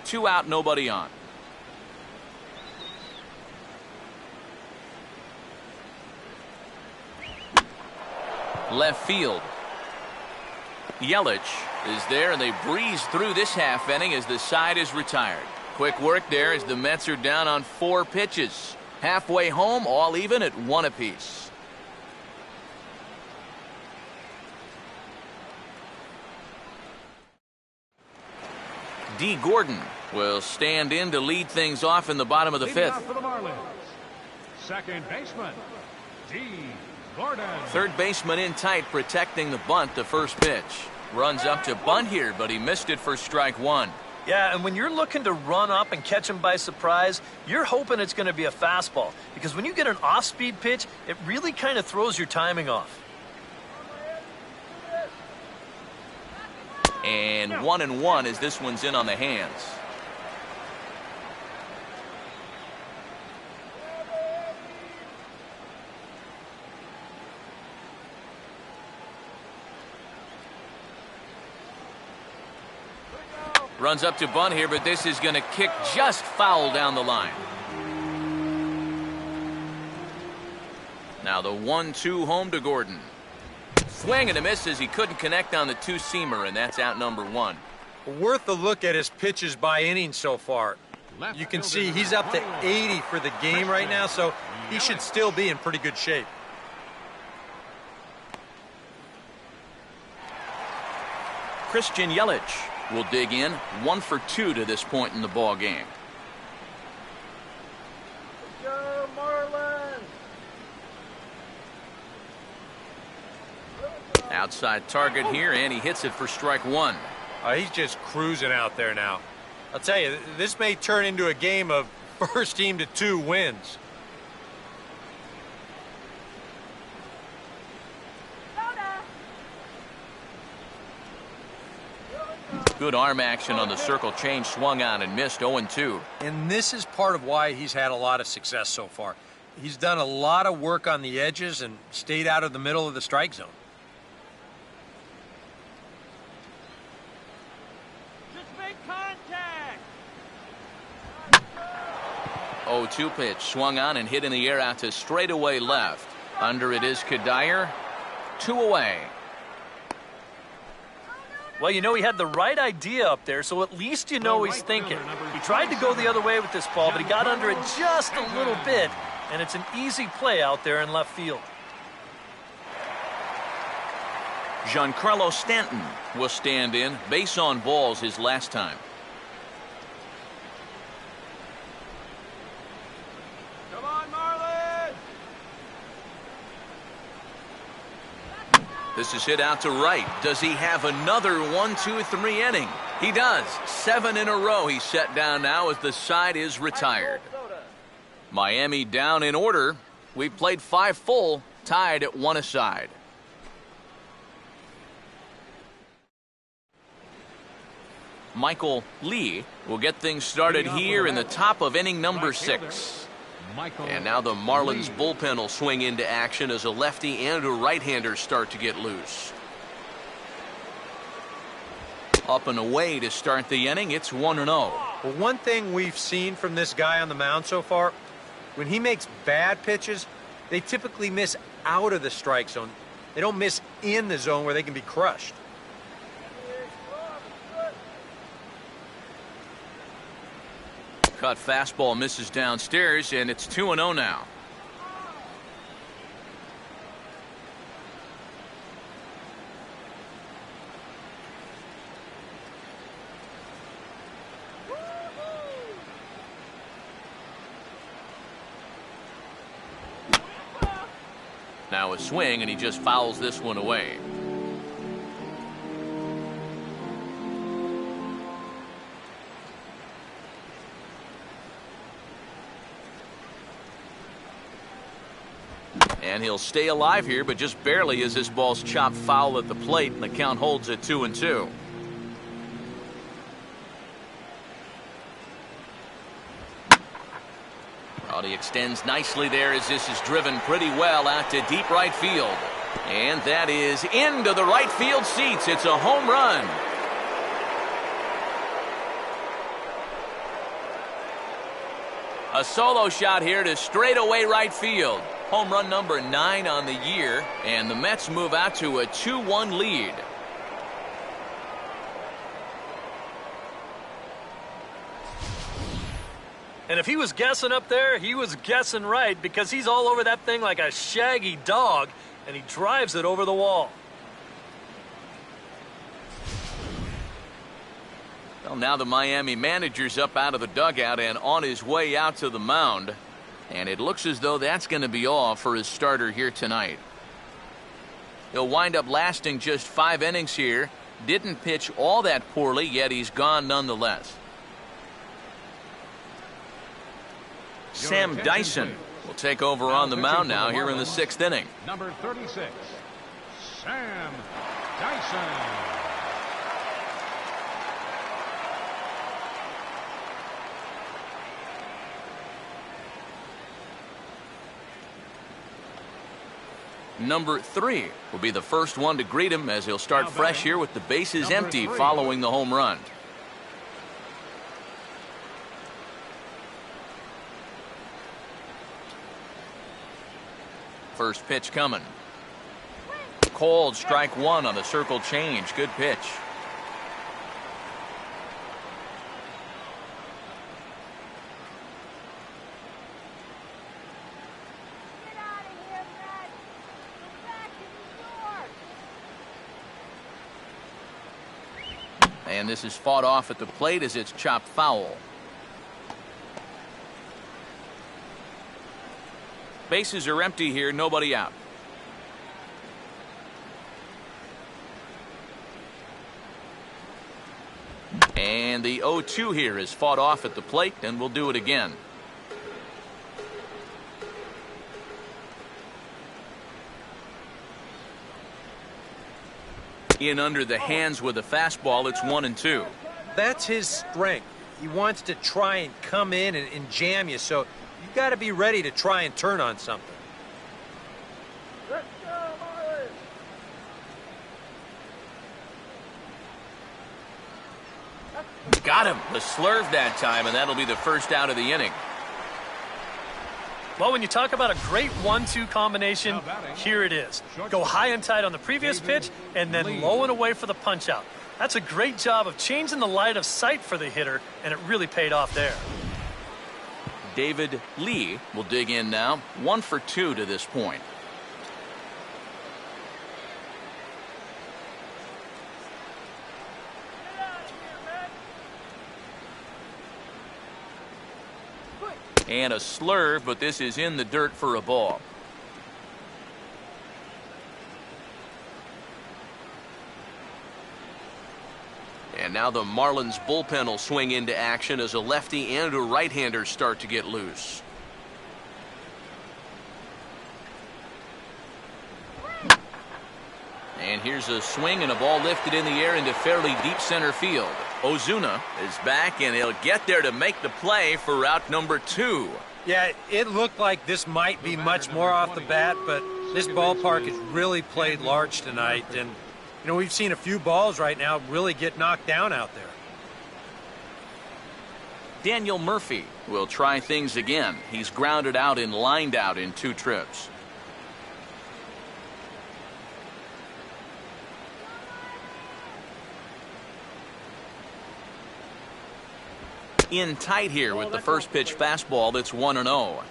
2 out, nobody on. Left field. Yelich is there, and they breeze through this half inning as the side is retired. Quick work there as the Mets are down on 4 pitches. Halfway home, all even at 1 apiece. D. Gordon will stand in to lead things off in the bottom of the 5th. For the Marlins, second baseman, D. Gordon. Third baseman in tight, protecting the bunt, the first pitch. Runs up to bunt here, but he missed it for strike 1. Yeah, and when you're looking to run up and catch him by surprise, you're hoping it's going to be a fastball. Because when you get an off-speed pitch, it really kind of throws your timing off. And 1-1 as this one's in on the hands. Runs up to bunt here, but this is going to kick just foul down the line. Now the 1-2 home to Gordon. Swing and a miss as he couldn't connect on the 2-seamer, and that's out number 1. Worth a look at his pitches by inning so far. You can see he's up to 80 for the game right now, so he should still be in pretty good shape. Christian Yelich will dig in. 1 for 2 to this point in the ball game. Outside target here, and he hits it for strike one. He's just cruising out there now. I'll tell you, this may turn into a game of first team to 2 wins. Good arm action on the circle change, swung on and missed 0-2. And this is part of why he's had a lot of success so far. He's done a lot of work on the edges and stayed out of the middle of the strike zone. Just make contact. 0-2 pitch, swung on and hit in the air out to straightaway left. Under it is Kadire. 2 away. Well, you know, he had the right idea up there, so at least you know he's thinking. He tried to go the other way with this ball, but he got under it just a little bit, and it's an easy play out there in left field. Giancarlo Stanton will stand in. Base on balls his last time. Come on, Marlins. This is hit out to right. Does he have another 1, 2, 3 inning? He does. 7 in a row he's set down now as the side is retired. Miami down in order. We've played 5 full, tied at 1 aside. Michael Lee will get things started here in the top of inning number 6. And now the Marlins bullpen will swing into action as a lefty and a right-hander start to get loose. Up and away to start the inning. It's 1-0. Well, one thing we've seen from this guy on the mound so far, when he makes bad pitches, they typically miss out of the strike zone. They don't miss in the zone where they can be crushed. Cut fastball misses downstairs, and it's 2-0 now. Now a swing, and he just fouls this one away. And he'll stay alive here, but just barely as this ball's chopped foul at the plate, and the count holds at 2-2. Oh, he extends nicely there as this is driven pretty well out to deep right field. And that is into the right field seats. It's a home run. A solo shot here to straightaway right field. Home run number 9 on the year, and the Mets move out to a 2-1 lead. And if he was guessing up there, he was guessing right, because he's all over that thing like a shaggy dog, and he drives it over the wall. Well, now the Miami manager's up out of the dugout and on his way out to the mound. And it looks as though that's going to be all for his starter here tonight. He'll wind up lasting just 5 innings here. Didn't pitch all that poorly, yet he's gone nonetheless. Sam Dyson will take over on the mound now here in the 6th inning. Number 36, Sam Dyson. Number 3 will be the first one to greet him as he'll start fresh here with the bases empty following the home run. First pitch coming. Cold, strike 1 on the circle change. Good pitch. And this is fought off at the plate as it's chopped foul. Bases are empty here, nobody out. And the 0-2 here is fought off at the plate, and we'll do it again. In under the hands with a fastball, it's 1-2. That's his strength. He wants to try and come in and jam you, so you got to be ready to try and turn on something. Got him. The slurve that time, and that'll be the first out of the inning. Well, when you talk about a great 1-2 combination, here it is. Go high and tight on the previous pitch, and then low and away for the punch-out. That's a great job of changing the light of sight for the hitter, and it really paid off there. David Lee will dig in now. 1 for 2 to this point. And a slurve, but this is in the dirt for a ball. And now the Marlins bullpen will swing into action as a lefty and a right-hander start to get loose. And here's a swing and a ball lifted in the air into fairly deep center field. Ozuna is back, and he'll get there to make the play for route number 2. Yeah, it looked like this might be much more off the bat, but this ballpark has really played large tonight. And, you know, we've seen a few balls right now really get knocked down out there. Daniel Murphy will try things again. He's grounded out and lined out in 2 trips. In tight here with the first pitch fastball that's 1-0.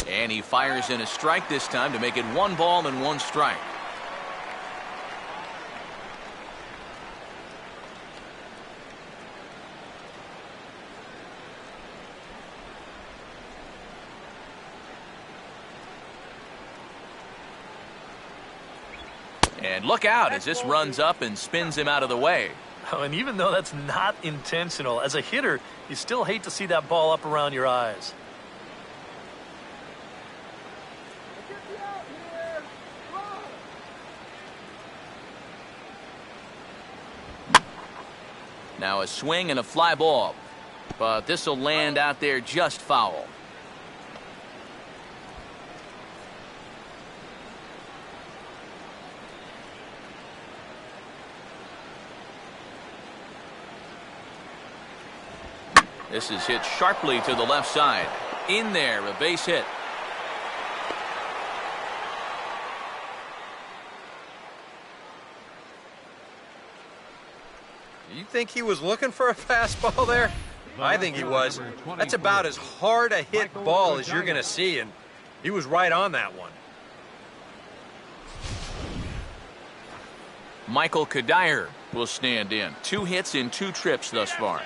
And he fires in a strike this time to make it 1 ball and 1 strike. And look out as this runs up and spins him out of the way. Oh, and even though that's not intentional, as a hitter, you still hate to see that ball up around your eyes. Now a swing and a fly ball, but this will land out there just foul. This is hit sharply to the left side. In there, a base hit. You think he was looking for a fastball there? I think he was. That's about as hard a hit ball as you're going to see, and he was right on that one. Michael Kadire will stand in. 2 hits in 2 trips thus far.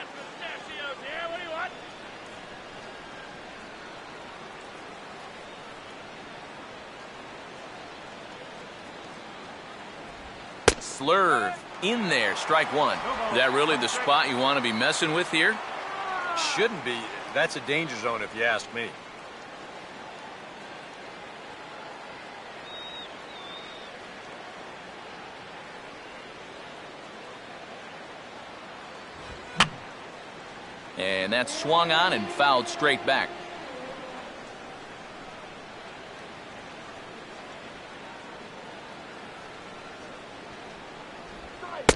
Slurve in there, strike 1. Is that really the spot you want to be messing with here? Shouldn't be. That's a danger zone if you ask me. And that's swung on and fouled straight back.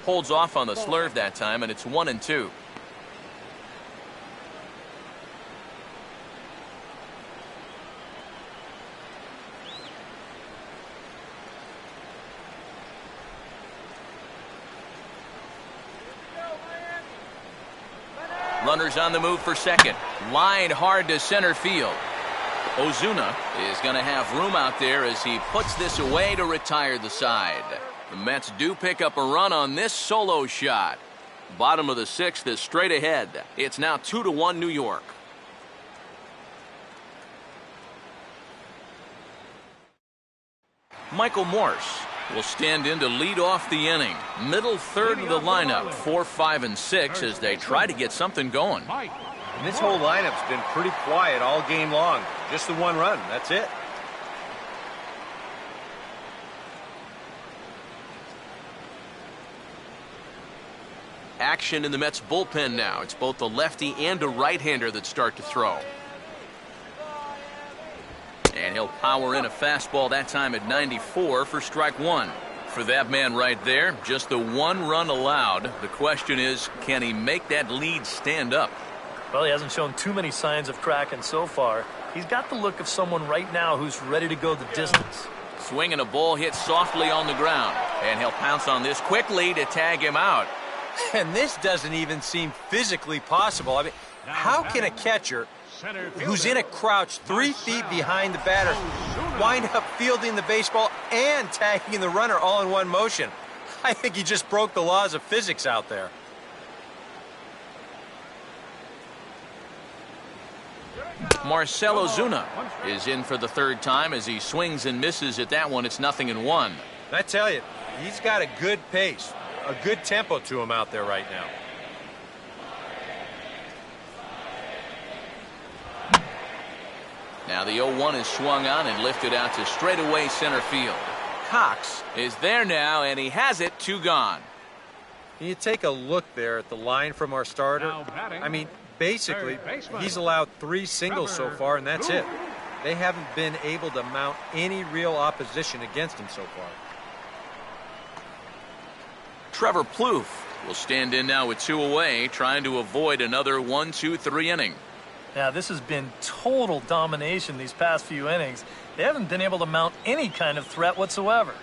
Holds off on the slurve that time, and it's 1-2. Runners on the move for second. Line hard to center field. Ozuna is going to have room out there as he puts this away to retire the side. The Mets do pick up a run on this solo shot. Bottom of the sixth is straight ahead. It's now 2-1 New York. Michael Morse will stand in to lead off the inning. Middle third of the lineup, 4, 5, and 6 as they try to get something going. And this whole lineup's been pretty quiet all game long. Just the one run, that's it. Action in the Mets bullpen now. It's both a lefty and a right-hander that start to throw. And he'll power in a fastball that time at 94 for strike one. For that man right there, just the one run allowed. The question is, can he make that lead stand up? Well, he hasn't shown too many signs of cracking so far. He's got the look of someone right now who's ready to go the distance. Swinging a ball hit softly on the ground. And he'll pounce on this quickly to tag him out. And this doesn't even seem physically possible. I mean, how can a catcher who's in a crouch 3 feet behind the batter wind up fielding the baseball and tagging the runner all in one motion? I think he just broke the laws of physics out there. Marcell Ozuna is in for the third time as he swings and misses at that one. It's 0-1. I tell you, he's got a good pace, a good tempo to him out there right now. Now the 0-1 is swung on and lifted out to straightaway center field. Cox is there now, and he has it, 2 gone. You take a look there at the line from our starter. I mean, basically, he's allowed 3 singles so far, and that's it. They haven't been able to mount any real opposition against him so far. Trevor Plouffe will stand in now with 2 away, trying to avoid another 1-2-3 inning. Now, this has been total domination these past few innings. They haven't been able to mount any kind of threat whatsoever.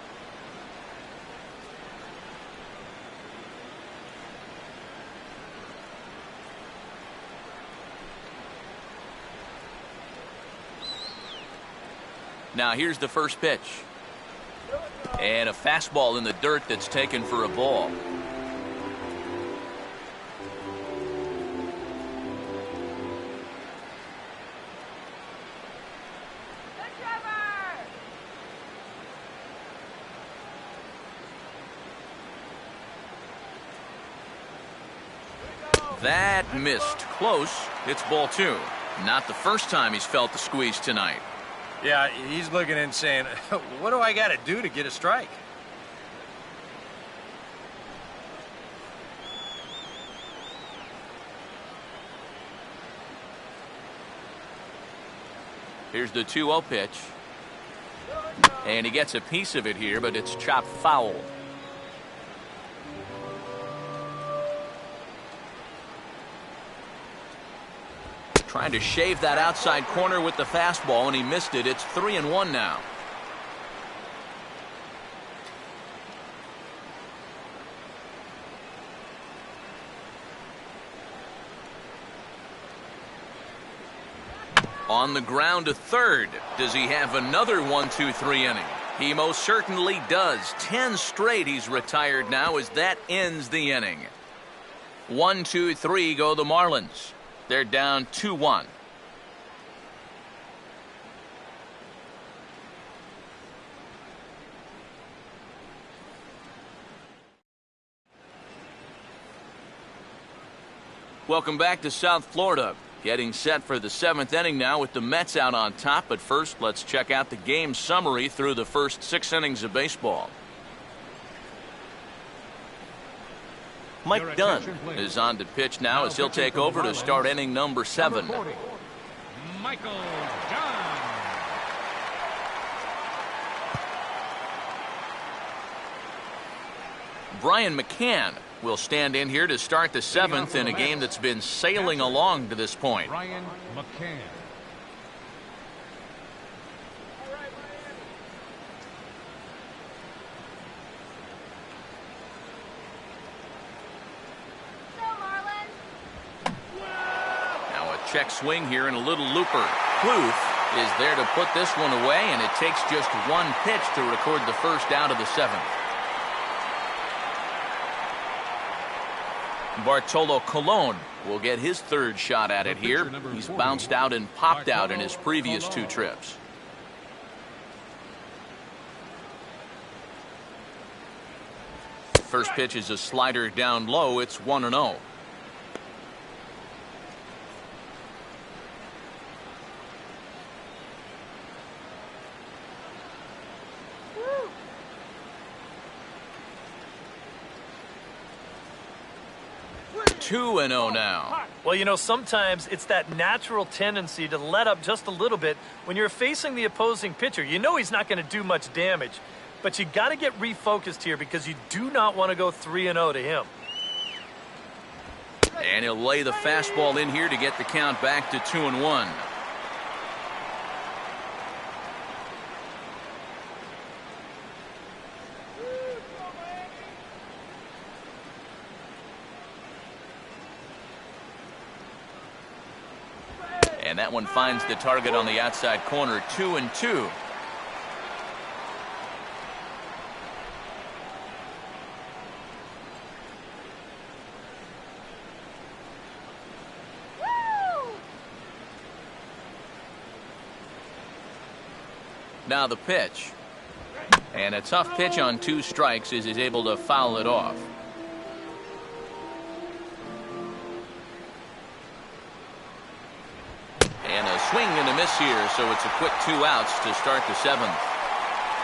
Now here's the first pitch. And a fastball in the dirt that's taken for a ball. That missed. Close. It's ball 2. Not the first time he's felt the squeeze tonight. Yeah, he's looking and saying, what do I got to do to get a strike? Here's the 2-0 pitch. And he gets a piece of it here, but it's chopped foul. Trying to shave that outside corner with the fastball, and he missed it. It's 3-1 now. On the ground to third. Does he have another 1-2-3 inning? He most certainly does. 10 straight he's retired now as that ends the inning. 1-2-3 go the Marlins. They're down 2-1. Welcome back to South Florida. Getting set for the 7th inning now with the Mets out on top. But first, let's check out the game summary through the first 6 innings of baseball. Mike Dunn is on to pitch now as he'll take over to start inning number 7. Michael Dunn. Brian McCann will stand in here to start the 7th in a game that's been sailing along to this point. Brian McCann. Check swing here and a little looper. Plouffe is there to put this one away, and it takes just 1 pitch to record the first out of the 7th. Bartolo Colon will get his third shot at it here. He's bounced out and popped out in his previous 2 trips. First pitch is a slider down low. It's 1-0. Two and 0 now. Well, you know, sometimes it's that natural tendency to let up just a little bit when you're facing the opposing pitcher. You know he's not going to do much damage, but you got to get refocused here because you do not want to go 3-0 to him. And he'll lay the fastball in here to get the count back to 2-1. And that one finds the target on the outside corner. 2-2. Now the pitch. And a tough pitch on 2 strikes as he's able to foul it off. And a swing and a miss here, so it's a quick 2 outs to start the 7th.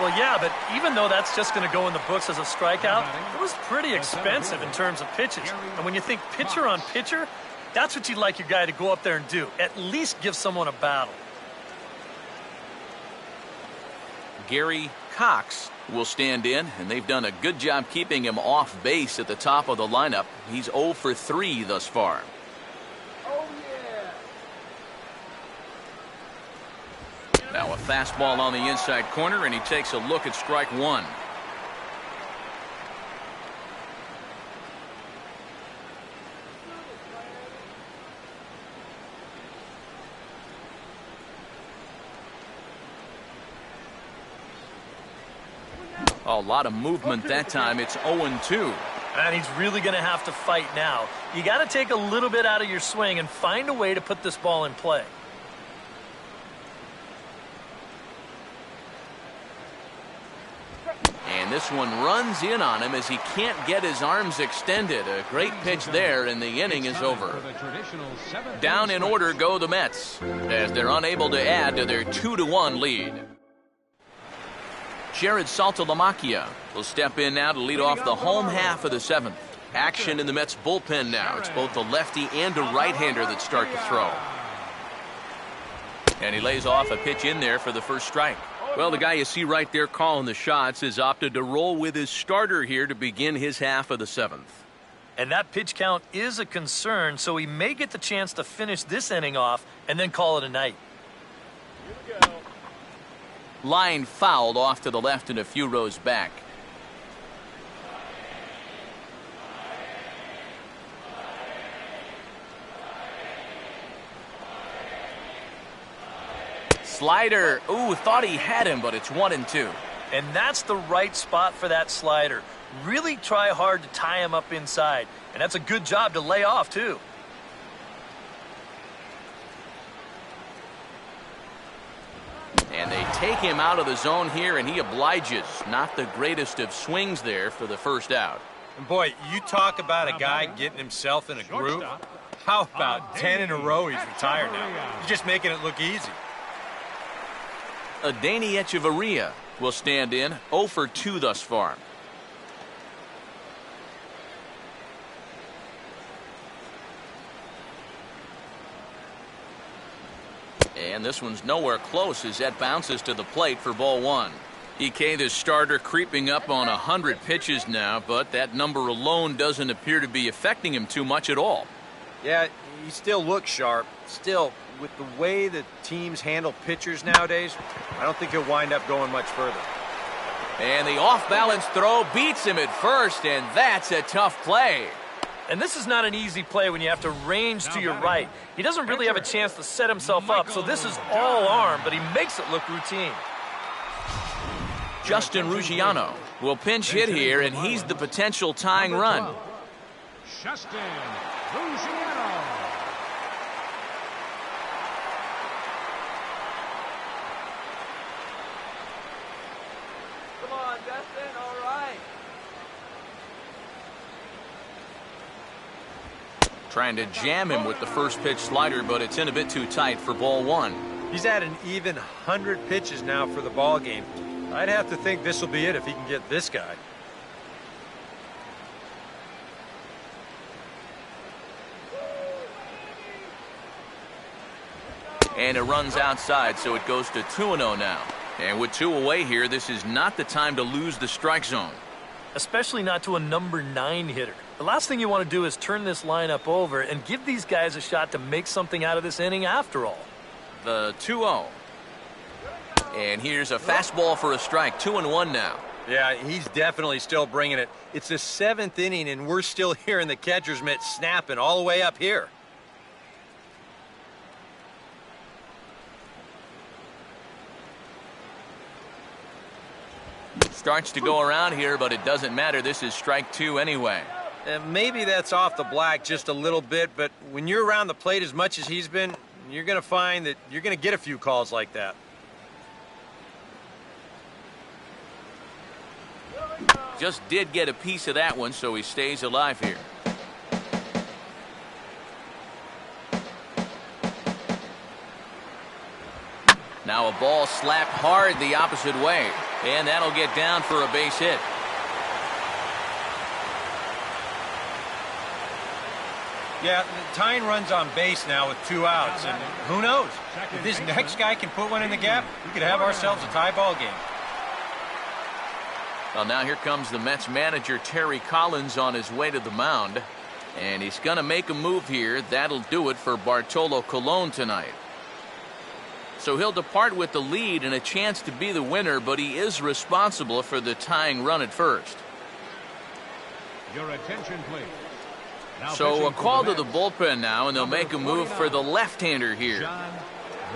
Well, yeah, but even though that's just going to go in the books as a strikeout, it was pretty expensive in terms of pitches. And when you think pitcher on pitcher, that's what you'd like your guy to go up there and do. At least give someone a battle. Gary Cox will stand in, and they've done a good job keeping him off base at the top of the lineup. He's 0 for 3 thus far. Now a fastball on the inside corner, and he takes a look at strike 1. A lot of movement that time. It's 0-2. And he's really going to have to fight now. You got to take a little bit out of your swing and find a way to put this ball in play. And this one runs in on him as he can't get his arms extended. A great pitch there, and the inning is over. Down in order go the Mets as they're unable to add to their 2-1 lead. Jared Saltalamacchia will step in now to lead off the home half of the 7th. Action in the Mets bullpen now. It's both a lefty and a right-hander that start to throw. And he lays off a pitch in there for the first strike. Well, the guy you see right there calling the shots has opted to roll with his starter here to begin his half of the 7th. And that pitch count is a concern, so he may get the chance to finish this inning off and then call it a night. Line fouled off to the left and a few rows back. Slider. Ooh, thought he had him, but it's 1-2. And that's the right spot for that slider. Really try hard to tie him up inside. And that's a good job to lay off, too. And they take him out of the zone here, and he obliges. Not the greatest of swings there for the first out. And boy, you talk about a guy getting himself in a groove. How about 10 in a row he's retired now? He's just making it look easy. Adeiny Echeverria will stand in, 0 for 2 thus far. And this one's nowhere close as that bounces to the plate for ball 1. EK, the starter, creeping up on 100 pitches now, but that number alone doesn't appear to be affecting him too much at all. Yeah, he still looks sharp. Still, with the way that teams handle pitchers nowadays, I don't think he'll wind up going much further. And the off-balance throw beats him at first, and that's a tough play. And this is not an easy play when you have to range to your right. He doesn't really have a chance to set himself up, so this is all arm, but he makes it look routine. Justin Ruggiano will pinch hit here, and he's the potential tying run. Justin Luciano. Come on, Justin. All right. Trying to jam him with the first pitch slider, but it's in a bit too tight for ball one. He's at an even 100 pitches now for the ball game. I'd have to think this will be it if he can get this guy. And it runs outside, so it goes to 2-0 now. And with 2 away here, this is not the time to lose the strike zone. Especially not to a number 9 hitter. The last thing you want to do is turn this lineup over and give these guys a shot to make something out of this inning after all. The 2-0. And here's a fastball for a strike. 2-1 now. Yeah, he's definitely still bringing it. It's the 7th inning, and we're still hearing the catcher's mitt snapping all the way up here. Starts to go around here, but it doesn't matter. This is strike 2 anyway. Maybe that's off the black just a little bit, but when you're around the plate as much as he's been, you're going to find that you're going to get a few calls like that. Just did get a piece of that one, so he stays alive here. Now a ball slapped hard the opposite way, and that'll get down for a base hit. Yeah, tying runs on base now with 2 outs, and who knows? If this next guy can put one in the gap, we could have ourselves a tie ball game. Well, now here comes the Mets manager, Terry Collins, on his way to the mound. And he's going to make a move here. That'll do it for Bartolo Colon tonight. So he'll depart with the lead and a chance to be the winner, but he is responsible for the tying run at first. Your attention, please. Now So a pitching call for to the Mets, bullpen now, and they'll make a move for the left-hander here. John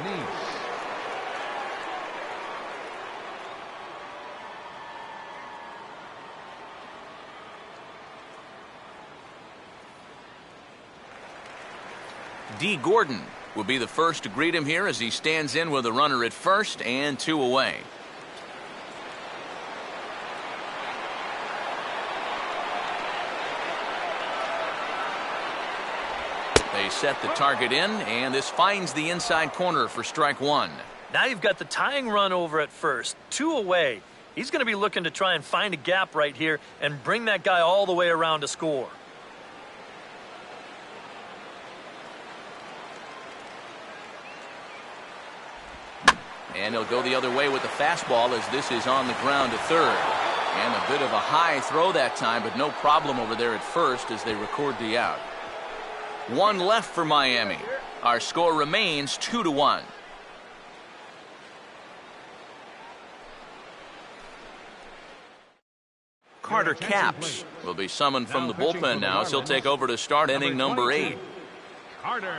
Neese. D. Gordon will be the first to greet him here as he stands in with a runner at first and 2 away. They set the target in, and this finds the inside corner for strike 1. Now you've got the tying run over at first, 2 away. He's going to be looking to try and find a gap right here and bring that guy all the way around to score. And he'll go the other way with the fastball as this is on the ground to third. And a bit of a high throw that time, but no problem over there at first as they record the out. 1 left for Miami. Our score remains 2-1. Carter Capps will be summoned from the bullpen now as he'll take over to start inning number 8. Carter.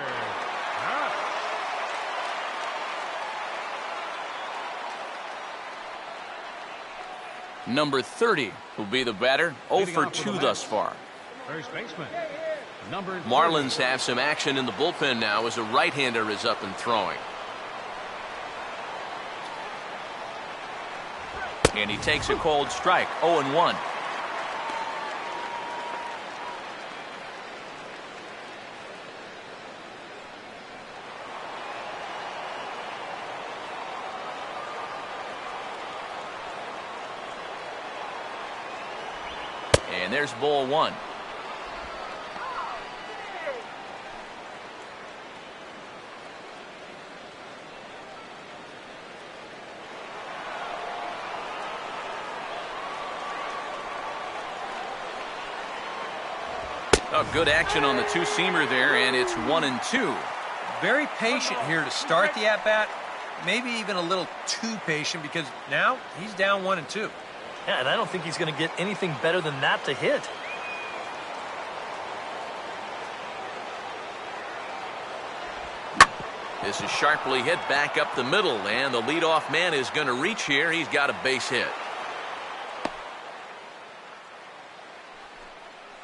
Number 30 will be the batter, 0 for 2 thus far. First baseman. Number 30. Marlins have some action in the bullpen now as a right-hander is up and throwing. And he takes a cold strike, 0-1. And there's ball 1. Oh, good action on the two-seamer there, and it's 1-2. Very patient here to start the at-bat. Maybe even a little too patient because now he's down 1-2. Yeah, and I don't think he's going to get anything better than that to hit. This is sharply hit back up the middle, and the leadoff man is going to reach here. He's got a base hit.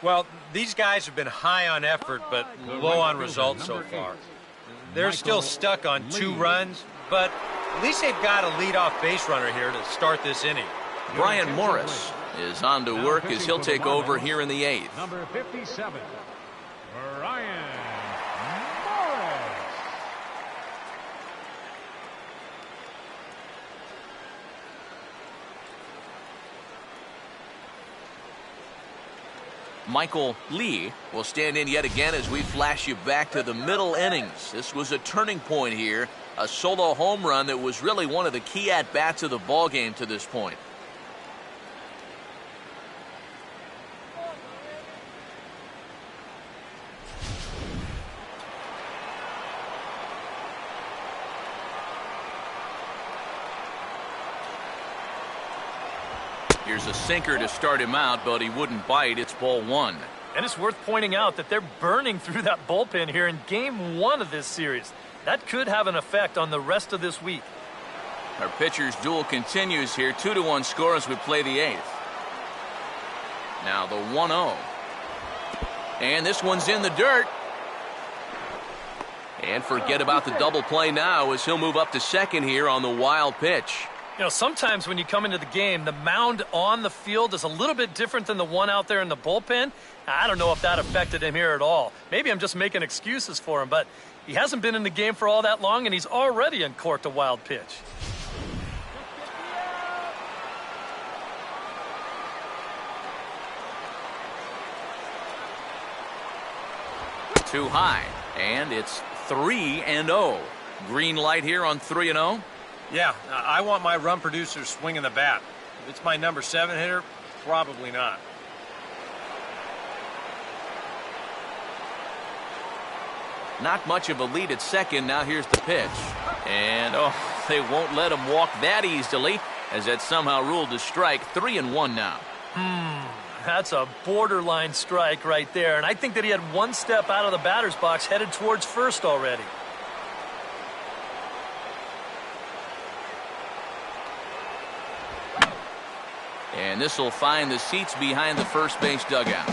Well, these guys have been high on effort, but low on results so far. They're still stuck on 2 runs, but at least they've got a leadoff base runner here to start this inning. Brian Morris is on to work as he'll take over here in the 8th. Number 57, Brian Morris. Michael Lee will stand in yet again as we flash you back to the middle innings. This was a turning point here, a solo home run that was really one of the key at-bats of the ballgame to this point. Here's a sinker to start him out, but he wouldn't bite. It's ball 1. And it's worth pointing out that they're burning through that bullpen here in game 1 of this series. That could have an effect on the rest of this week. Our pitcher's duel continues here. 2-1 score as we play the 8th. Now the 1-0. And this one's in the dirt. And forget about the double play now as he'll move up to second here on the wild pitch. You know, sometimes when you come into the game, the mound on the field is a little bit different than the one out there in the bullpen. I don't know if that affected him here at all. Maybe I'm just making excuses for him, but he hasn't been in the game for all that long, and he's already uncorked a wild pitch. Too high, and it's 3-0. Green light here on 3-0. Yeah, I want my run producer swinging the bat. If it's my number 7 hitter, probably not. Not much of a lead at second. Now here's the pitch. And, oh, they won't let him walk that easily as that's somehow ruled a strike. 3-1 now. That's a borderline strike right there. And I think that he had one step out of the batter's box headed towards first already. And this will find the seats behind the first base dugout.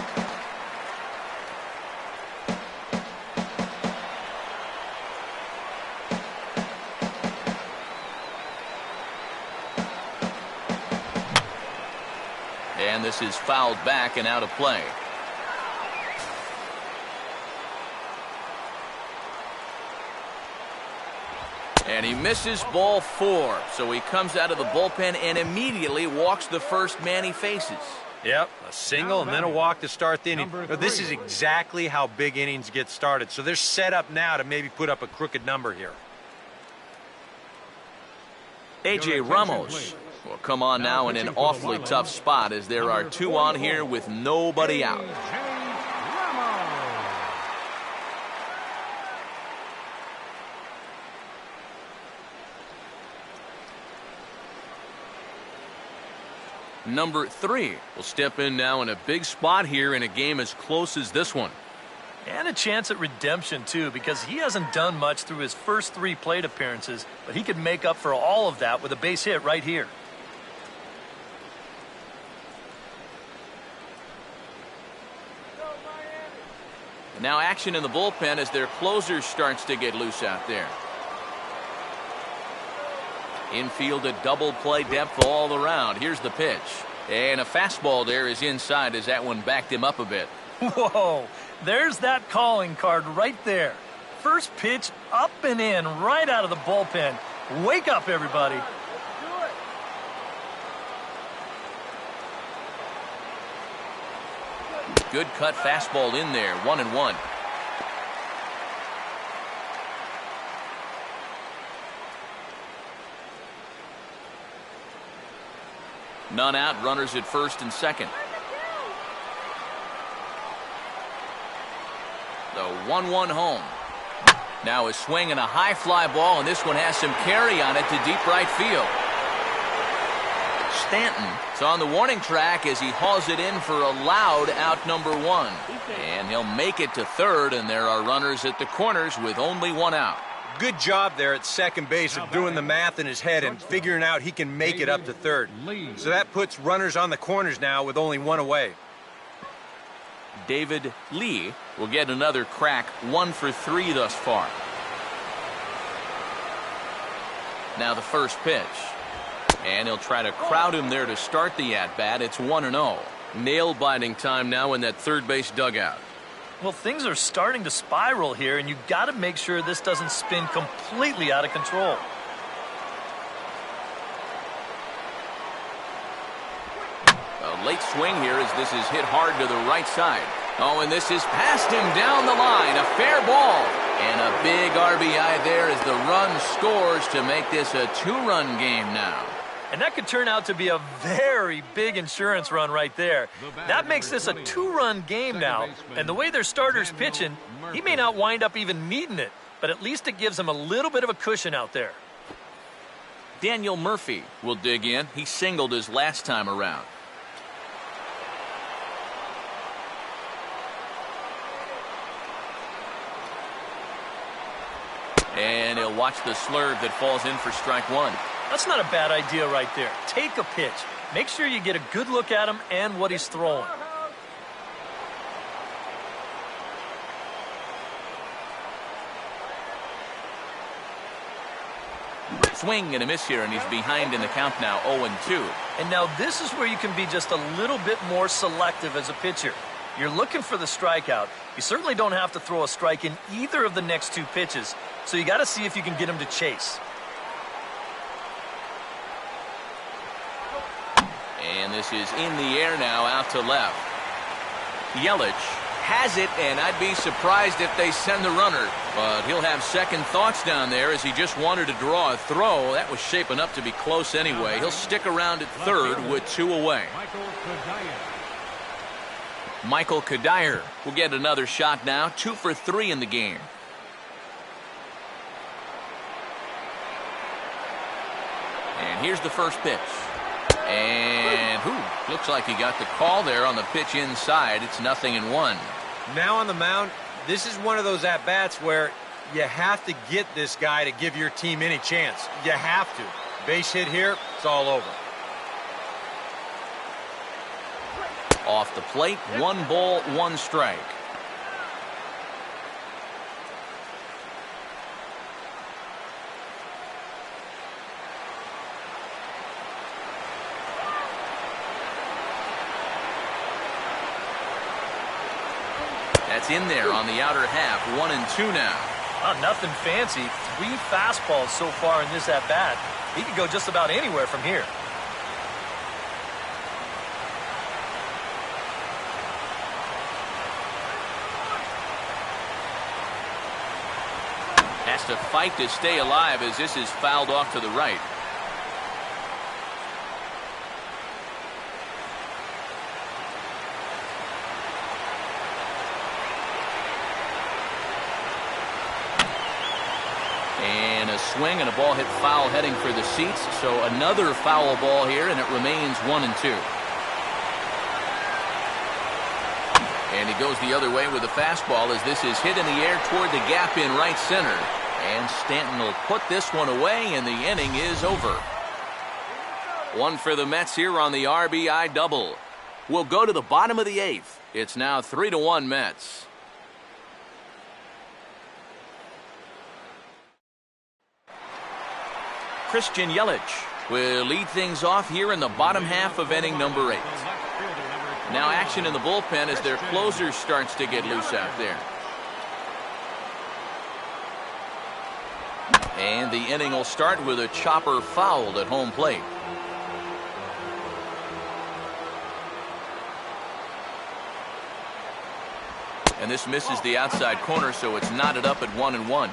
And this is fouled back and out of play. And he misses ball 4. So he comes out of the bullpen and immediately walks the first man he faces. Yep, a single and then a walk to start the inning. This is exactly how big innings get started. So they're set up now to maybe put up a crooked number here. A.J. Ramos will come on now in an awfully tough spot as there are 2 on here with nobody out. Number 3 will step in now in a big spot here in a game as close as this one. And a chance at redemption, too, because he hasn't done much through his first 3 plate appearances, but he could make up for all of that with a base hit right here. Now action in the bullpen as their closer starts to get loose out there. Infield a double play depth all around. Here's the pitch. And a fastball there is inside as that one backed him up a bit. Whoa, there's that calling card right there. First pitch up and in right out of the bullpen. Wake up, everybody. Good cut fastball in there. 1-1. None out, runners at first and second. The 1-1 home. Now a swing and a high fly ball, and this one has some carry on it to deep right field. Stanton is on the warning track as he hauls it in for a loud out number 1. And he'll make it to third, and there are runners at the corners with only 1 out. Good job there at second base of doing the math in his head and figuring out he can make it up to third. So that puts runners on the corners now with only 1 away. David Lee will get another crack, 1 for 3 thus far. Now the first pitch. And he'll try to crowd him there to start the at-bat. It's 1-0. Nail-biting time now in that third base dugout. Well, things are starting to spiral here, and you've got to make sure this doesn't spin completely out of control. A late swing here as this is hit hard to the right side. Oh, and this is past him down the line. A fair ball. And a big RBI there as the run scores to make this a 2-run game now. And that could turn out to be a very big insurance run right there. That makes this a 2-run game now. And the way their starter's pitching, he may not wind up even needing it, but at least it gives him a little bit of a cushion out there. Daniel Murphy will dig in. He singled his last time around. And he'll watch the slurve that falls in for strike 1. That's not a bad idea right there. Take a pitch. Make sure you get a good look at him and what he's throwing. Swing and a miss here, and he's behind in the count now, 0-2. And now this is where you can be just a little bit more selective as a pitcher. You're looking for the strikeout. You certainly don't have to throw a strike in either of the next 2 pitches, so you got to see if you can get him to chase. And this is in the air now, out to left. Yelich has it, and I'd be surprised if they send the runner. But he'll have second thoughts down there as he just wanted to draw a throw. That was shaping up to be close anyway. He'll stick around at third with 2 away. Michael Kadire will get another shot now, 2 for 3 in the game. And here's the first pitch. And looks like he got the call there on the pitch inside. It's 0-1. Now on the mound, this is one of those at-bats where you have to get this guy to give your team any chance. You have to. Base hit here, it's all over. Off the plate, 1 ball, 1 strike. That's in there on the outer half, 1-2 now. Nothing fancy. 3 fastballs so far in this at-bat. He could go just about anywhere from here. Has to fight to stay alive as this is fouled off to the right. And a swing and a ball hit foul heading for the seats. So another foul ball here, and it remains 1-2. And he goes the other way with a fastball as this is hit in the air toward the gap in right center. And Stanton will put this one away, and the inning is over. 1 for the Mets here on the RBI double. We'll go to the bottom of the 8th. It's now 3-1 Mets. Christian Yelich will lead things off here in the bottom half of inning number 8. Now action in the bullpen as their closer starts to get loose out there. And the inning will start with a chopper fouled at home plate. And this misses the outside corner, so it's knotted up at 1-1.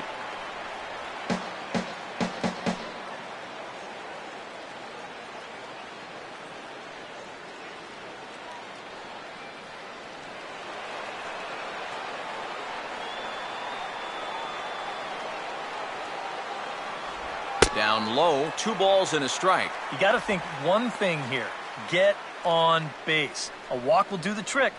Down low, 2 balls and a strike. You got to think one thing here. Get on base. A walk will do the trick.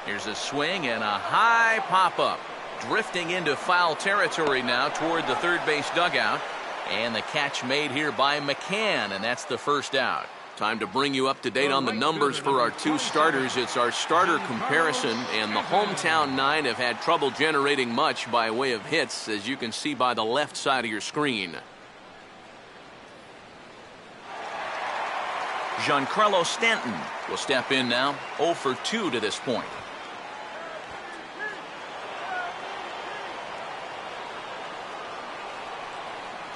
Here's a swing and a high pop-up. Drifting into foul territory now toward the third base dugout. And the catch made here by McCann, and that's the first out. Time to bring you up to date on the numbers for our two starters. It's our starter comparison, and the hometown nine have had trouble generating much by way of hits, as you can see by the left side of your screen. Giancarlo Stanton will step in now, 0 for 2 to this point.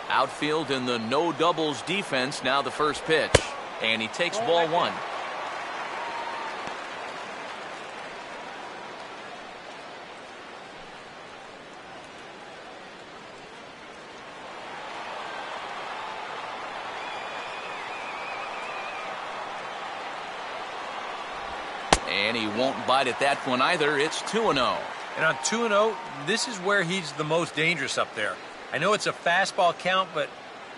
Outfield in the no doubles defense. Now the first pitch, and he takes ball one. And he won't bite at that one either. It's 2-0. And on 2-0, this is where he's the most dangerous up there. I know it's a fastball count, but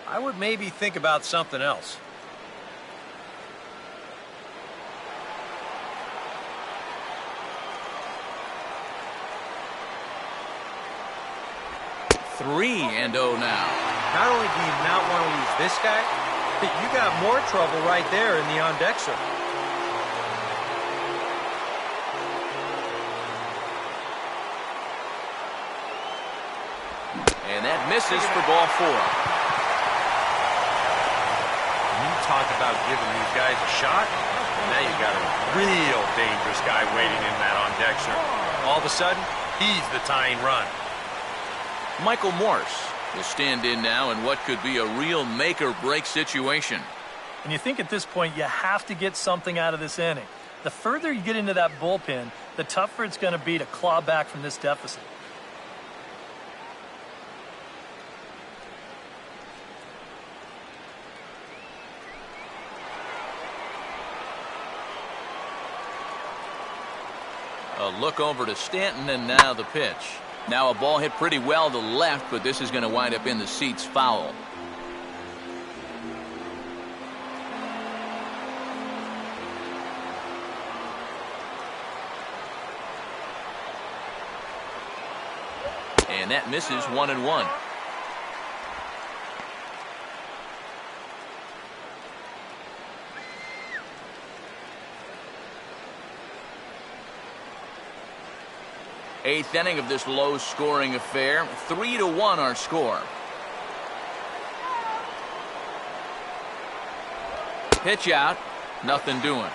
I would maybe think about something else. Three and 0 now. Not only do you not want to lose this guy, but you got more trouble right there in the on-deck circle. And that misses for ball 4. You talk about giving these guys a shot, and now you got a real dangerous guy waiting in that on-deck circle. All of a sudden, he's the tying run. Michael Morse will stand in now in what could be a real make-or-break situation. And you think at this point you have to get something out of this inning. The further you get into that bullpen, the tougher it's going to be to claw back from this deficit. A look over to Stanton, and now the pitch. Now a ball hit pretty well to left, but this is going to wind up in the seats foul. And that misses 1-1. Eighth inning of this low-scoring affair. 3-1 our score. Pitch out. Nothing doing.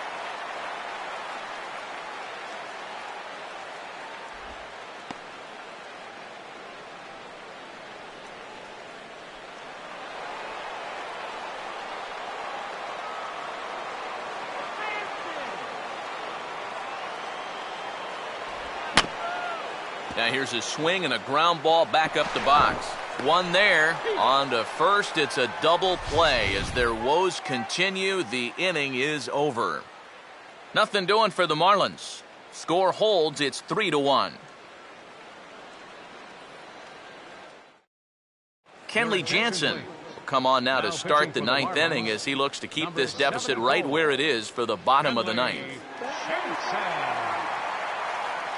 Now here's a swing and a ground ball back up the box. One there. On to first. It's a double play. As their woes continue, the inning is over. Nothing doing for the Marlins. Score holds. It's 3-1. Kenley Jansen will come on now to start the ninth inning as he looks to keep this deficit right where it is for the bottom of the ninth.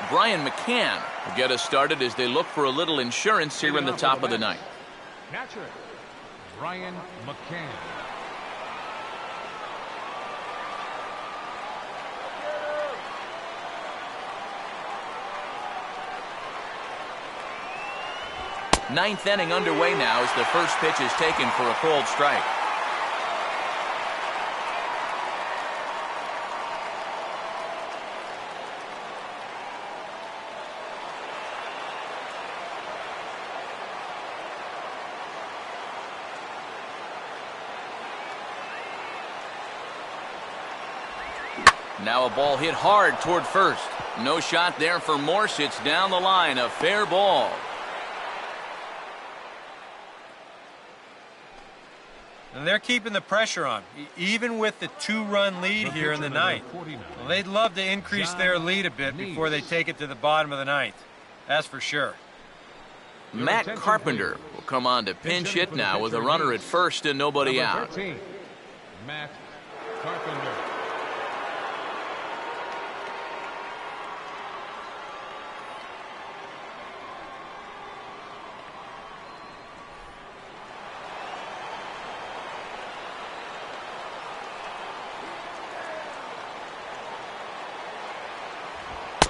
Brian McCann will get us started as they look for a little insurance here in the top of the ninth. Catcher, Brian McCann. Ninth inning underway now as the first pitch is taken for a cold strike. Now a ball hit hard toward first. No shot there for Morse. It's down the line. A fair ball. And they're keeping the pressure on, even with the 2-run lead here in the ninth. Well, they'd love to increase their lead a bit before they take it to the bottom of the ninth. That's for sure. Matt Carpenter will come on to pinch hit now with a runner at first and nobody out. 13, Matt Carpenter.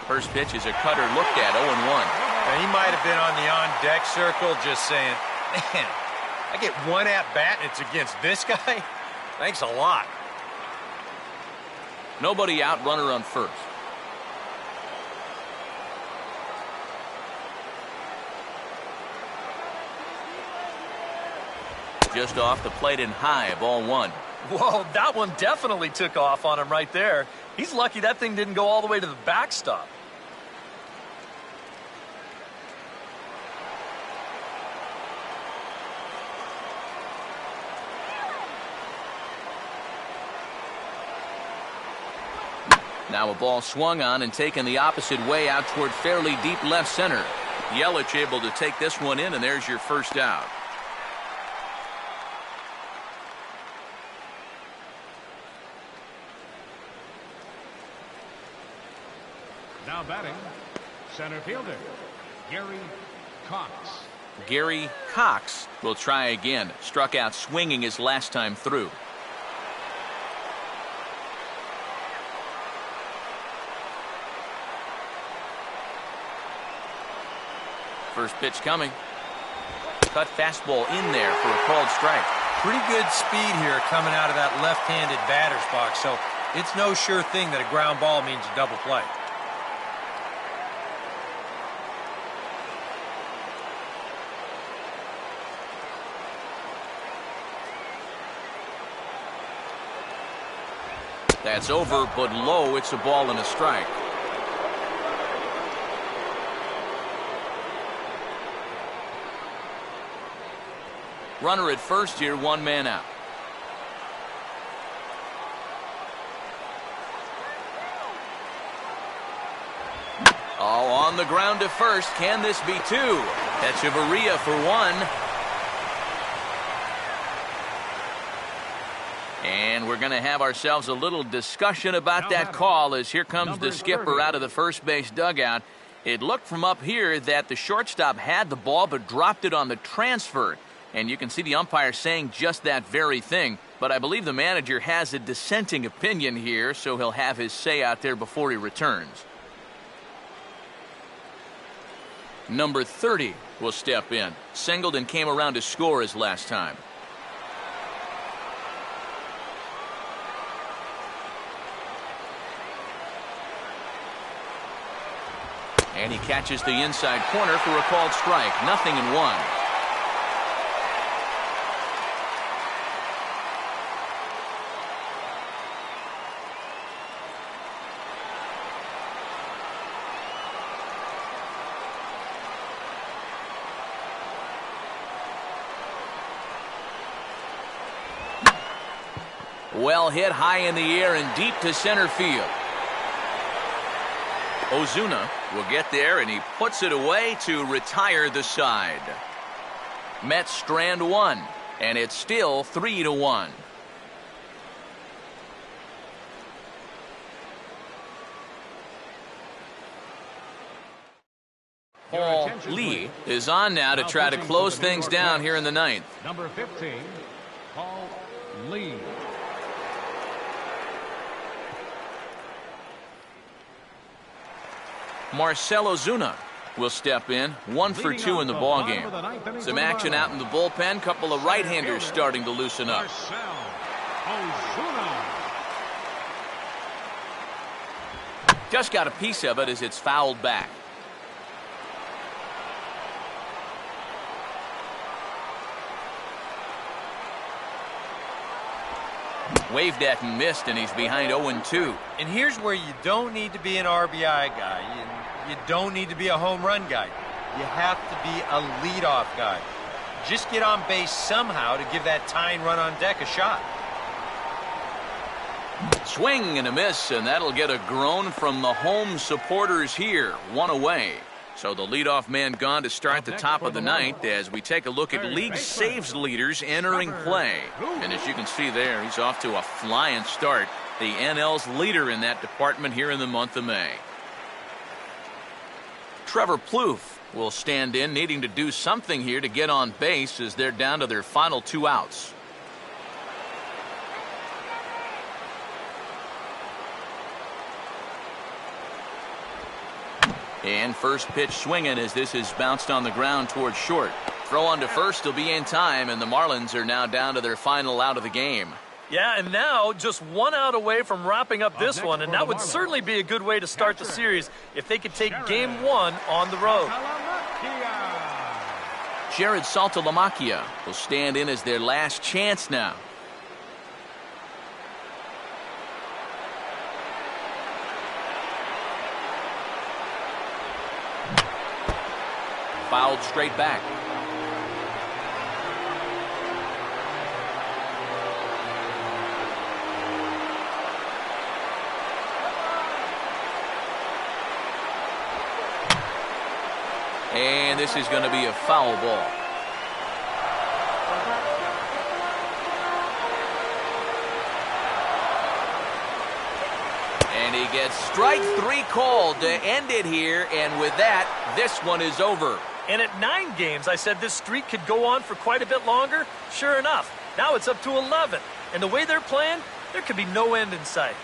First pitch is a cutter looked at, 0-1. Now, he might have been on the on-deck circle just saying, man, I get one at-bat and it's against this guy? Thanks a lot. Nobody out, runner on first. Just off the plate and high, ball 1. Whoa, that one definitely took off on him right there. He's lucky that thing didn't go all the way to the backstop. Now a ball swung on and taken the opposite way out toward fairly deep left center. Yelich able to take this one in, and there's your first out. Now batting, center fielder, Gary Cox. Gary Cox will try again. Struck out swinging his last time through. First pitch coming. Cut fastball in there for a called strike. Pretty good speed here coming out of that left-handed batter's box, so it's no sure thing that a ground ball means a double play. That's over, but low. It's a ball and a strike. Runner at first here, one man out. Oh, on the ground to first. Can this be two? Echeverria for one. And we're going to have ourselves a little discussion about that call as here comes the skipper out of the first base dugout. It looked from up here that the shortstop had the ball but dropped it on the transfer. And you can see the umpire saying just that very thing. But I believe the manager has a dissenting opinion here, so he'll have his say out there before he returns. Number 30 will step in. Singleton came around to score his last time. And he catches the inside corner for a called strike. 0-1. Well hit high in the air and deep to center field. Ozuna will get there, and he puts it away to retire the side. Mets strand one, and it's still 3-1. Paul Lee is on now to try to close things down here in the ninth. Number 15, Paul Lee. Marcell Ozuna will step in. 1 for 2 in the ballgame. Some action out in the bullpen. Couple of right-handers starting to loosen up. Just got a piece of it as it's fouled back. Waved at and missed, and he's behind 0-2. And here's where you don't need to be an RBI guy. You don't need to be a home run guy. You have to be a leadoff guy. Just get on base somehow to give that tying run on deck a shot. Swing and a miss, and that'll get a groan from the home supporters here. 1 away. So the leadoff man gone to start the top of the ninth as we take a look at league saves leaders entering play. And as you can see there, he's off to a flying start. The NL's leader in that department here in the month of May. Trevor Plouffe will stand in, needing to do something here to get on base as they're down to their final 2 outs. And first pitch swinging as this is bounced on the ground towards short. Throw on to first will be in time, and the Marlins are now down to their final out of the game. Yeah, and now just 1 out away from wrapping up this one, and that would certainly be a good way to start the series if they could take Game 1 on the road. Jared Saltalamacchia will stand in as their last chance now. Fouled straight back. And this is going to be a foul ball. And he gets strike 3 called to end it here, and with that, this one is over. And at 9 games, I said this streak could go on for quite a bit longer. Sure enough, now it's up to 11. And the way they're playing, there could be no end in sight.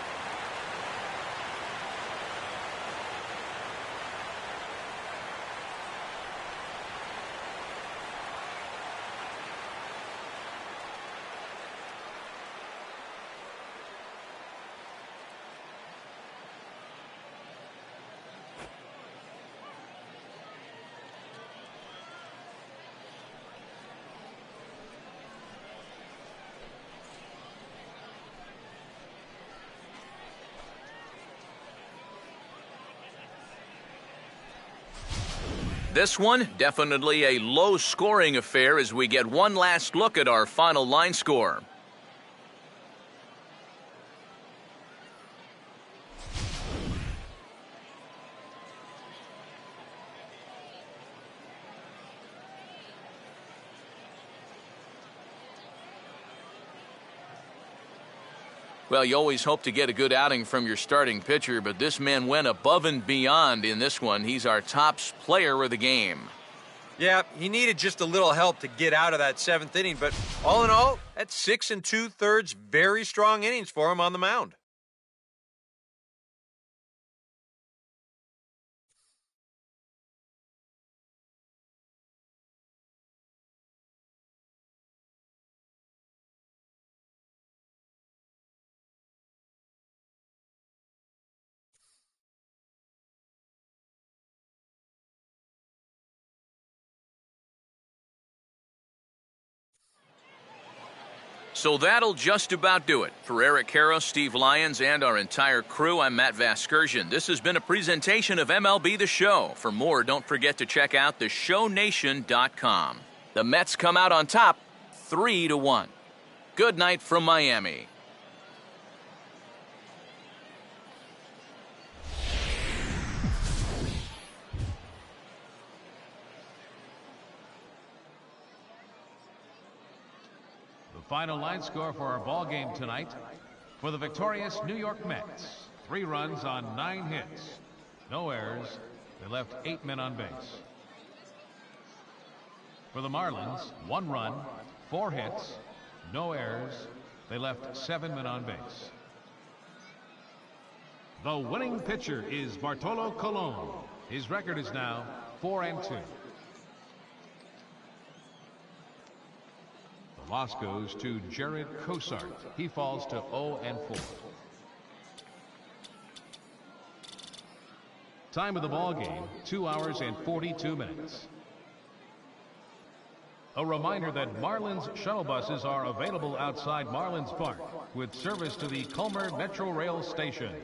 This one, definitely a low-scoring affair as we get one last look at our final line score. Well, you always hope to get a good outing from your starting pitcher, but this man went above and beyond in this one. He's our top player of the game. Yeah, he needed just a little help to get out of that 7th inning, but all in all, that's 6 2/3 very strong innings for him on the mound. So that'll just about do it. For Eric Karros, Steve Lyons, and our entire crew, I'm Matt Vasgersian. This has been a presentation of MLB The Show. For more, don't forget to check out theshownation.com. The Mets come out on top, 3-1. Good night from Miami. Final line score for our ball game tonight. For the victorious New York Mets, 3 runs on 9 hits. No errors. They left 8 men on base. For the Marlins, 1 run, 4 hits, no errors. They left 7 men on base. The winning pitcher is Bartolo Colon. His record is now 4-2. Loss goes to Jared Cosart. He falls to 0-4. Time of the ball game, 2 hours and 42 minutes. A reminder that Marlins shuttle buses are available outside Marlins Park with service to the Culmer Metro Rail Station.